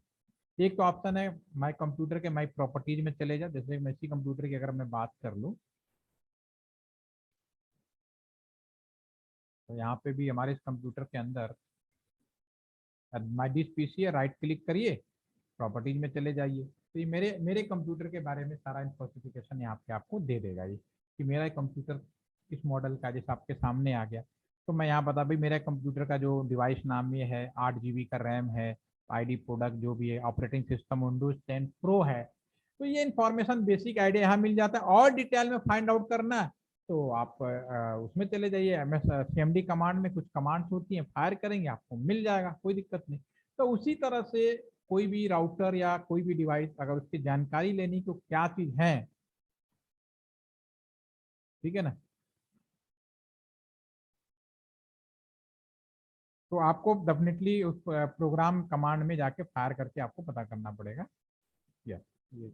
एक तो ऑप्शन है माई कंप्यूटर के माई प्रॉपर्टीज में चले जाओ। जैसे मैं इसी कंप्यूटर की अगर मैं बात कर लूँ तो यहाँ पे भी हमारे इस कंप्यूटर के अंदर माई दिस पीसी है, राइट क्लिक करिए, प्रॉपर्टीज में चले जाइए, तो ये मेरे मेरे कंप्यूटर के बारे में सारा स्पेसिफिकेशन यहाँ पे आपको दे देगा ये कि मेरा कंप्यूटर किस मॉडल का, जैसे आपके सामने आ गया। तो मैं यहाँ बता भाई मेरा कंप्यूटर का जो डिवाइस नाम ये है, 8 GB का रैम है, आईडी प्रोडक्ट जो भी है, ऑपरेटिंग सिस्टम विंडोज 10 प्रो है। तो ये इन्फॉर्मेशन बेसिक आइडिया यहाँ मिल जाता है। और डिटेल में फाइंड आउट करना है तो आप उसमें चले जाइए, एम एस CMD कमांड में कुछ कमांड्स होती हैं, फायर करेंगे आपको मिल जाएगा, कोई दिक्कत नहीं। तो उसी तरह से कोई भी राउटर या कोई भी डिवाइस अगर उसकी जानकारी लेनी तो क्या चीज है, ठीक है ना, तो आपको डेफिनेटली उस प्रोग्राम कमांड में जाके फायर करके आपको पता करना पड़ेगा। या ये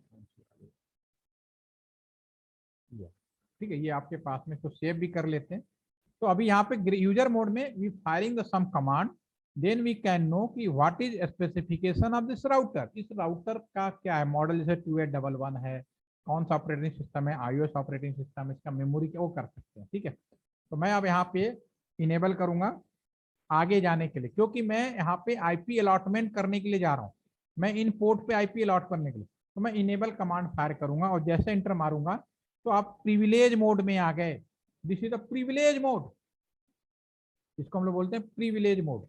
या ठीक है, ये आपके पास में, तो सेव भी कर लेते हैं। तो अभी यहाँ पे यूजर मोड में we firing the some command, then we can know कि what is specification of this router. इस राउटर का क्या है मॉडल, जैसे 2811 है, कौन सा ऑपरेटिंग सिस्टम है, iOS ऑपरेटिंग सिस्टम, इसका मेमोरी क्या, वो कर सकते हैं, ठीक है। तो मैं अब यहाँ पे इनेबल करूंगा आगे जाने के लिए, क्योंकि मैं यहाँ पे आईपी अलॉटमेंट करने के लिए जा रहा हूँ, मैं इन पोर्ट पे आईपी अलॉट करने के लिए। तो मैं इनेबल कमांड फायर करूंगा और जैसे इंटर मारूंगा तो आप प्रिविलेज मोड में आ गए। This is the privilege mode, इसको हम लोग बोलते हैं प्रिविलेज मोड,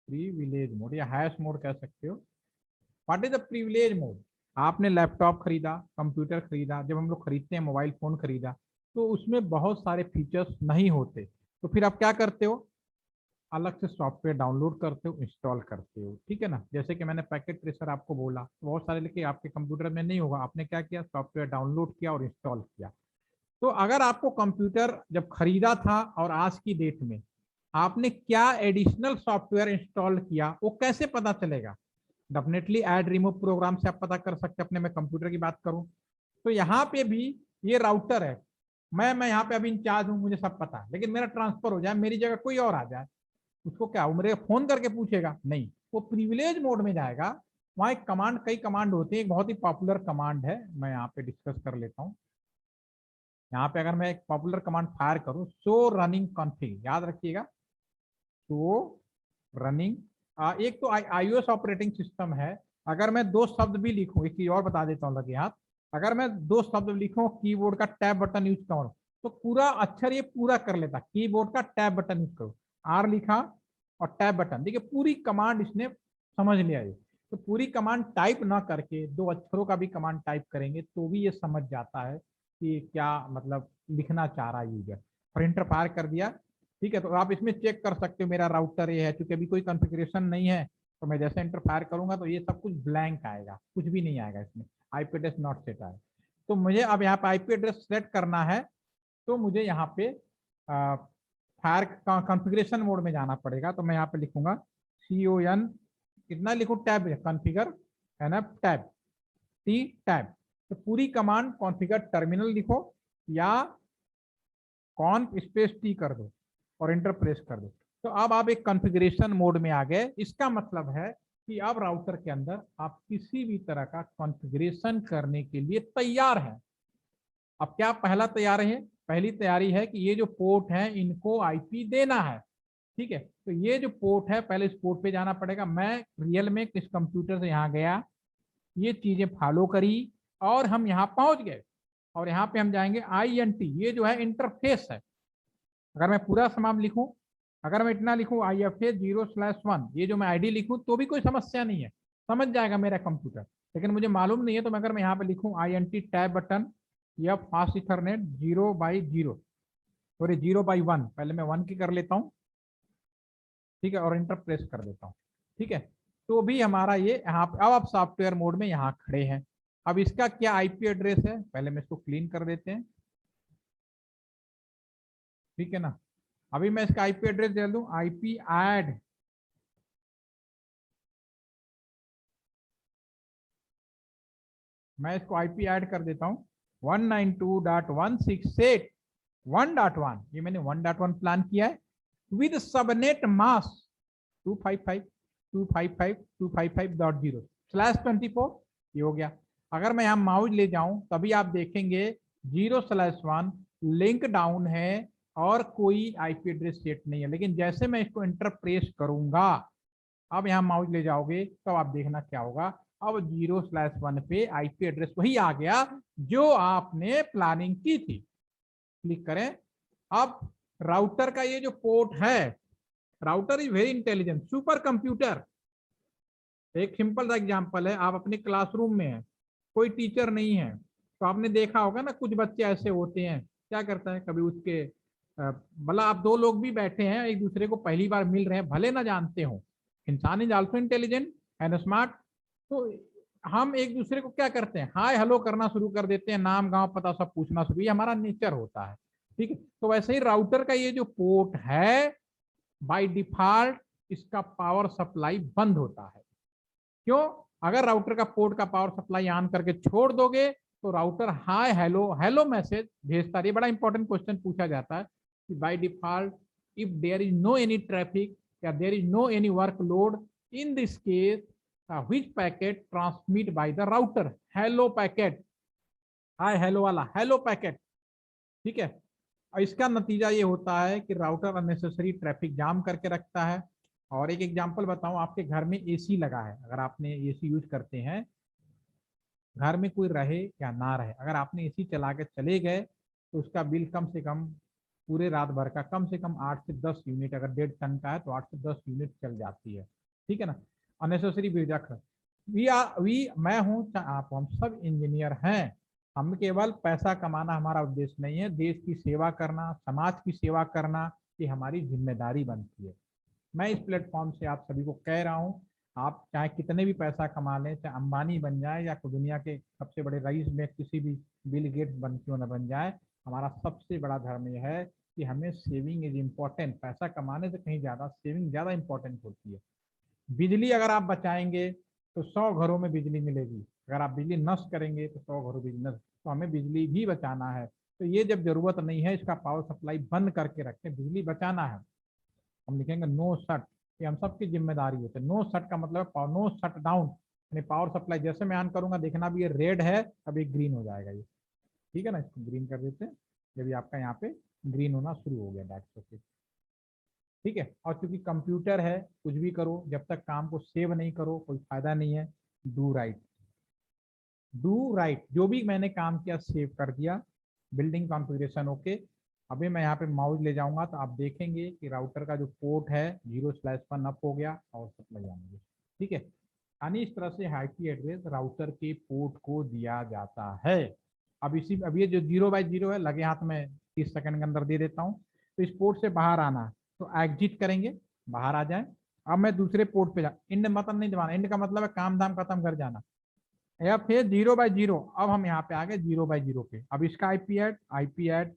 प्रिविलेज मोड या हैश मोड कह सकते हो। What is the privilege mode? आपने लैपटॉप खरीदा, कंप्यूटर खरीदा, जब हम लोग खरीदते हैं मोबाइल फोन खरीदा तो उसमें बहुत सारे फीचर्स नहीं होते, तो फिर आप क्या करते हो, अलग से सॉफ्टवेयर डाउनलोड करते हो, इंस्टॉल करते हो, ठीक है ना। जैसे कि मैंने पैकेट ट्रेसर आपको बोला, बहुत सारे लेके आपके कंप्यूटर में नहीं होगा, आपने क्या किया, सॉफ्टवेयर डाउनलोड किया और इंस्टॉल किया। तो अगर आपको कंप्यूटर जब खरीदा था और आज की डेट में आपने क्या एडिशनल सॉफ्टवेयर इंस्टॉल किया, वो कैसे पता चलेगा? डेफिनेटली ऐड रिमूव प्रोग्राम से आप पता कर सकते हैं। अपने मैं कंप्यूटर की बात करूं तो यहाँ पे भी ये राउटर है, मैं यहाँ पे अभी इंचार्ज हूँ, मुझे सब पता है, लेकिन मेरा ट्रांसफर हो जाए, मेरी जगह कोई और आ जाए, उसको क्या वो मेरे फोन करके पूछेगा? नहीं, वो प्रिविलेज मोड में जाएगा। वहां एक कमांड, कई कमांड होती है, एक बहुत ही पॉपुलर कमांड है, मैं यहाँ पे डिस्कस कर लेता हूँ। यहाँ पे अगर मैं एक पॉपुलर कमांड फायर करूँ, शो रनिंग कॉन्फिग, याद रखिएगा, शो रनिंग। एक तो iOS ऑपरेटिंग सिस्टम है, अगर मैं दो शब्द भी लिखूं, एक चीज और बता देता हूँ लगे हाथ, अगर मैं दो शब्द लिखूं, कीबोर्ड का टैब बटन यूज करूं तो पूरा अक्षर ये पूरा कर लेता, कीबोर्ड का टैब बटन यूज करो, आर लिखा और टैब बटन, देखिए पूरी कमांड इसने समझ लिया ये। तो पूरी कमांड टाइप ना करके दो अक्षरों का भी कमांड टाइप करेंगे तो भी ये समझ जाता है कि क्या मतलब लिखना चाह रहा है यूजर। प्रिंटर पार कर दिया, ठीक है। तो आप इसमें चेक कर सकते हो मेरा राउटर ये है, क्योंकि अभी कोई कॉन्फ़िगरेशन नहीं है, तो मैं जैसे इंटर फायर करूंगा तो ये सब कुछ ब्लैंक आएगा, कुछ भी नहीं आएगा इसमें, आईपी एड्रेस नॉट सेट आएगा। तो मुझे अब यहाँ पे आईपी एड्रेस सेट करना है, तो मुझे यहाँ पे फायर कॉन्फ़िगरेशन मोड में जाना पड़ेगा। तो मैं यहाँ पे लिखूंगा CON, कितना लिखूं, tab, configure NF tab, T tab. तो पूरी कमांड कॉन्फ़िगर टर्मिनल लिखो या कॉन्फ स्पेस टी कर दो और इंटर प्रेस कर दो। तो अब आप एक कॉन्फ़िगरेशन मोड में आ गए। इसका मतलब है कि अब राउटर के अंदर आप किसी भी तरह का कॉन्फ़िगरेशन करने के लिए तैयार हैं। अब क्या पहला तैयार है, पहली तैयारी है कि ये जो पोर्ट है इनको आईपी देना है, ठीक है। तो ये जो पोर्ट है पहले इस पोर्ट पे जाना पड़ेगा। मैं रियल में किस कंप्यूटर से यहाँ गया, ये चीजें फॉलो करी और हम यहाँ पहुंच गए, और यहाँ पे हम जाएंगे INT, ये जो है इंटरफेस है। अगर मैं पूरा समाप्त लिखूं, अगर मैं इतना लिखूं IFA 0/1, ये जो मैं आईडी लिखूं तो भी कोई समस्या नहीं है, समझ जाएगा मेरा कंप्यूटर। लेकिन मुझे मालूम नहीं है, तो अगर मैं यहाँ पे लिखूं INT टैब बटन या फास्ट इथरनेट 0/0, सॉरी 0/1, पहले मैं 1 की कर लेता हूँ, ठीक है, और इंटर प्रेस कर देता हूँ, ठीक है। तो भी हमारा ये यहाँ पे, अब आप सॉफ्टवेयर मोड में यहाँ खड़े हैं। अब इसका क्या आईपी एड्रेस है, पहले मैं इसको क्लीन कर देते हैं, ठीक है ना। अभी मैं इसका आईपी एड्रेस दे दूं, आईपी ऐड मैं इसको आईपी ऐड कर देता हूँ 192.168.1.1, ये मैंने 1.1 प्लान किया है विद सबनेट मास्क 255.255.0/24, ये हो गया। अगर मैं यहाँ माउस ले जाऊं तभी आप देखेंगे 0/1 लिंक डाउन है और कोई आईपी एड्रेस सेट नहीं है। लेकिन जैसे मैं इसको इंटर प्रेस करूंगा, अब यहाँ माउस ले जाओगे तो आप देखना क्या होगा, अब 0/1 पे आईपी एड्रेस वही आ गया जो आपने प्लानिंग की थी। क्लिक करें। अब राउटर का ये जो पोर्ट है, router is very intelligent, super computer. एक सिंपल सा एग्जांपल है, आप अपने क्लासरूम में हैं, कोई टीचर नहीं है, तो आपने देखा होगा ना कुछ बच्चे ऐसे होते हैं, क्या करता है कभी उसके भला आप दो लोग भी बैठे हैं एक दूसरे को पहली बार मिल रहे हैं, भले ना जानते हो, इंसान is also intelligent and smart, तो हम एक दूसरे को क्या करते हैं, हाय हेलो करना शुरू कर देते हैं, नाम गांव पता सब पूछना शुरू, ये हमारा नेचर होता है। ठीक है, तो वैसे ही राउटर का ये जो पोर्ट है बाय डिफॉल्ट इसका पावर सप्लाई बंद होता है। क्यों? अगर राउटर का पोर्ट का पावर सप्लाई ऑन करके छोड़ दोगे तो router hi hello hello message भेजता है। बड़ा इंपॉर्टेंट क्वेश्चन पूछा जाता है कि by default if there is no any traffic या there is no any workload in this case which packet transmit by the router, hello packet, hi hello वाला हेलो पैकेट। ठीक है, और इसका नतीजा ये होता है कि राउटर अननेसेसरी ट्रैफिक जाम करके रखता है। और एक एग्जांपल बताऊं, आपके घर में एसी लगा है, अगर आपने एसी यूज करते हैं, घर में कोई रहे या ना रहे, अगर आपने एसी चला के चले गए तो उसका बिल कम से कम पूरे रात भर का कम से कम 8 से 10 यूनिट, अगर 1.5 टन का है तो 8 से 10 यूनिट चल जाती है। ठीक है ना, अननेसेसरी बिल रख वी मैं हूँ आप, हम सब इंजीनियर हैं, हम केवल पैसा कमाना हमारा उद्देश्य नहीं है, देश की सेवा करना, समाज की सेवा करना, ये हमारी जिम्मेदारी बनती है। मैं इस प्लेटफॉर्म से आप सभी को कह रहा हूँ, आप चाहे कितने भी पैसा कमा लें, चाहे अंबानी बन जाए या दुनिया के सबसे बड़े रईस में किसी भी बिल गेट्स बन क्यों न बन जाए, हमारा सबसे बड़ा धर्म यह है कि हमें सेविंग इज इम्पोर्टेंट। पैसा कमाने से कहीं ज्यादा सेविंग ज्यादा इंपॉर्टेंट होती है। बिजली अगर आप बचाएंगे तो 100 घरों में बिजली मिलेगी, अगर आप बिजली नष्ट करेंगे तो 100 घरों बिजली नष्ट, तो हमें बिजली भी बचाना है। तो ये जब जरूरत नहीं है इसका पावर सप्लाई बंद करके रखें, बिजली बचाना है। हम लिखेंगे नो शट, ये हम सबकी जिम्मेदारी होती है। नो शट का मतलब है नो शट डाउन, यानी पावर सप्लाई जैसे मैं ऑन करूंगा देखना भी ये रेड है अब ये ग्रीन हो जाएगा ये। ठीक है ना, इसको ग्रीन कर देते हैं, जब आपका यहाँ पे ग्रीन होना शुरू हो गया दैट्स ओके। ठीक है, और चूंकि कंप्यूटर है कुछ भी करो जब तक काम को सेव नहीं करो कोई फायदा नहीं है। डू राइट, डू राइट, जो भी मैंने काम किया सेव कर दिया, बिल्डिंग कॉन्फ़िगरेशन ओके। अभी मैं यहाँ पे माउस ले जाऊंगा तो आप देखेंगे कि राउटर का जो पोर्ट है 0/1 अप हो गया और सप्लाई आएंगे। ठीक है, यानी इस तरह से आईपी एड्रेस राउटर के पोर्ट को दिया जाता है। अब ये जो 0/0 है लगे हाथ में 30 सेकंड के अंदर दे देता हूँ। तो इस पोर्ट से बाहर आना है तो एग्जिट करेंगे, बाहर आ जाए। अब मैं दूसरे पोर्ट पे जा, इंड मतलब नहीं दबाना, इंड का मतलब है काम धाम खत्म कर जाना, या फिर 0/0। अब हम यहाँ पे आ गए 0/0 पे। अब इसका आईपी एड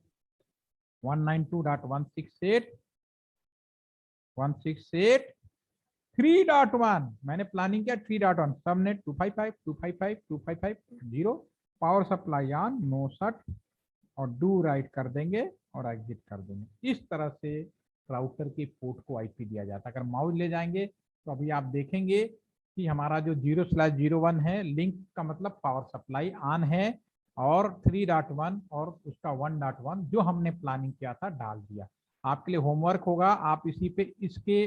192.168.168.3.1 मैंने प्लानिंग किया 3.1 subnet 255.255.255.0 power supply on no shut और डू राइट कर देंगे और एग्जिट कर देंगे। इस तरह से राउटर के पोर्ट को आईपी दिया जाता है। अगर माउस ले जाएंगे तो अभी आप देखेंगे कि हमारा जो 0/01 है लिंक का मतलब पावर सप्लाई ऑन है, और 3.1 और उसका 1.1 जो हमने प्लानिंग किया था डाल दिया। आपके लिए होमवर्क होगा, आप इसी पे इसके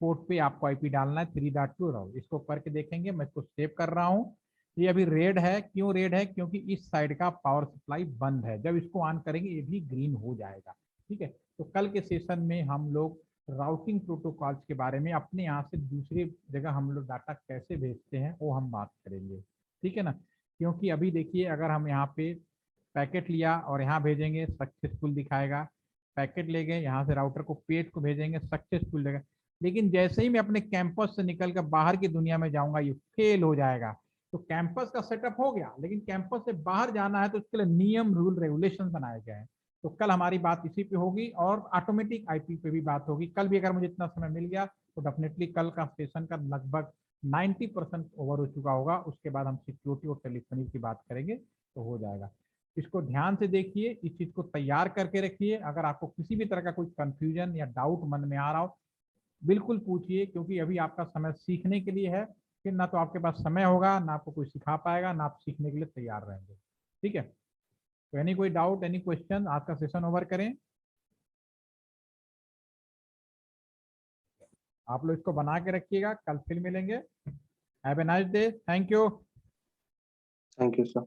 पोर्ट पे आपको आईपी डालना है 3.2 रहो, इसको करके देखेंगे। मैं इसको सेव कर रहा हूँ। ये अभी रेड है, क्यों रेड है? क्योंकि इस साइड का पावर सप्लाई बंद है, जब इसको ऑन करेंगे ये भी ग्रीन हो जाएगा। ठीक है, तो कल के सेशन में हम लोग राउटिंग प्रोटोकॉल्स के बारे में, अपने यहाँ से दूसरी जगह हम लोग डाटा कैसे भेजते हैं वो हम बात करेंगे। ठीक है ना, क्योंकि अभी देखिए अगर हम यहाँ पे पैकेट लिया और यहाँ भेजेंगे सक्सेसफुल दिखाएगा, पैकेट ले गए यहाँ से राउटर को पेज को भेजेंगे सक्सेसफुल देगा, लेकिन जैसे ही मैं अपने कैंपस से निकल कर बाहर की दुनिया में जाऊंगा ये फेल हो जाएगा। तो कैंपस का सेटअप हो गया, लेकिन कैंपस से बाहर जाना है तो उसके लिए नियम रूल रेगुलेशन बनाए गए हैं। तो कल हमारी बात इसी पे होगी और ऑटोमेटिक आईपी पे भी बात होगी। कल भी अगर मुझे इतना समय मिल गया तो डेफिनेटली कल का सेशन का लगभग 90% ओवर हो चुका होगा, उसके बाद हम सिक्योरिटी और टेलीफोनी की बात करेंगे तो हो जाएगा। इसको ध्यान से देखिए, इस चीज को तैयार करके रखिए। अगर आपको किसी भी तरह का कोई कंफ्यूजन या डाउट मन में आ रहा हो, बिल्कुल पूछिए, क्योंकि अभी आपका समय सीखने के लिए है। फिर ना तो आपके पास समय होगा, ना आपको कोई सिखा पाएगा, ना आप सीखने के लिए तैयार रहेंगे। ठीक है, तो एनी कोई डाउट, एनी क्वेश्चन, आज का सेशन ओवर करें। आप लोग इसको बना के रखिएगा, कल फिर मिलेंगे। Have a nice day, thank you.
Thank you sir.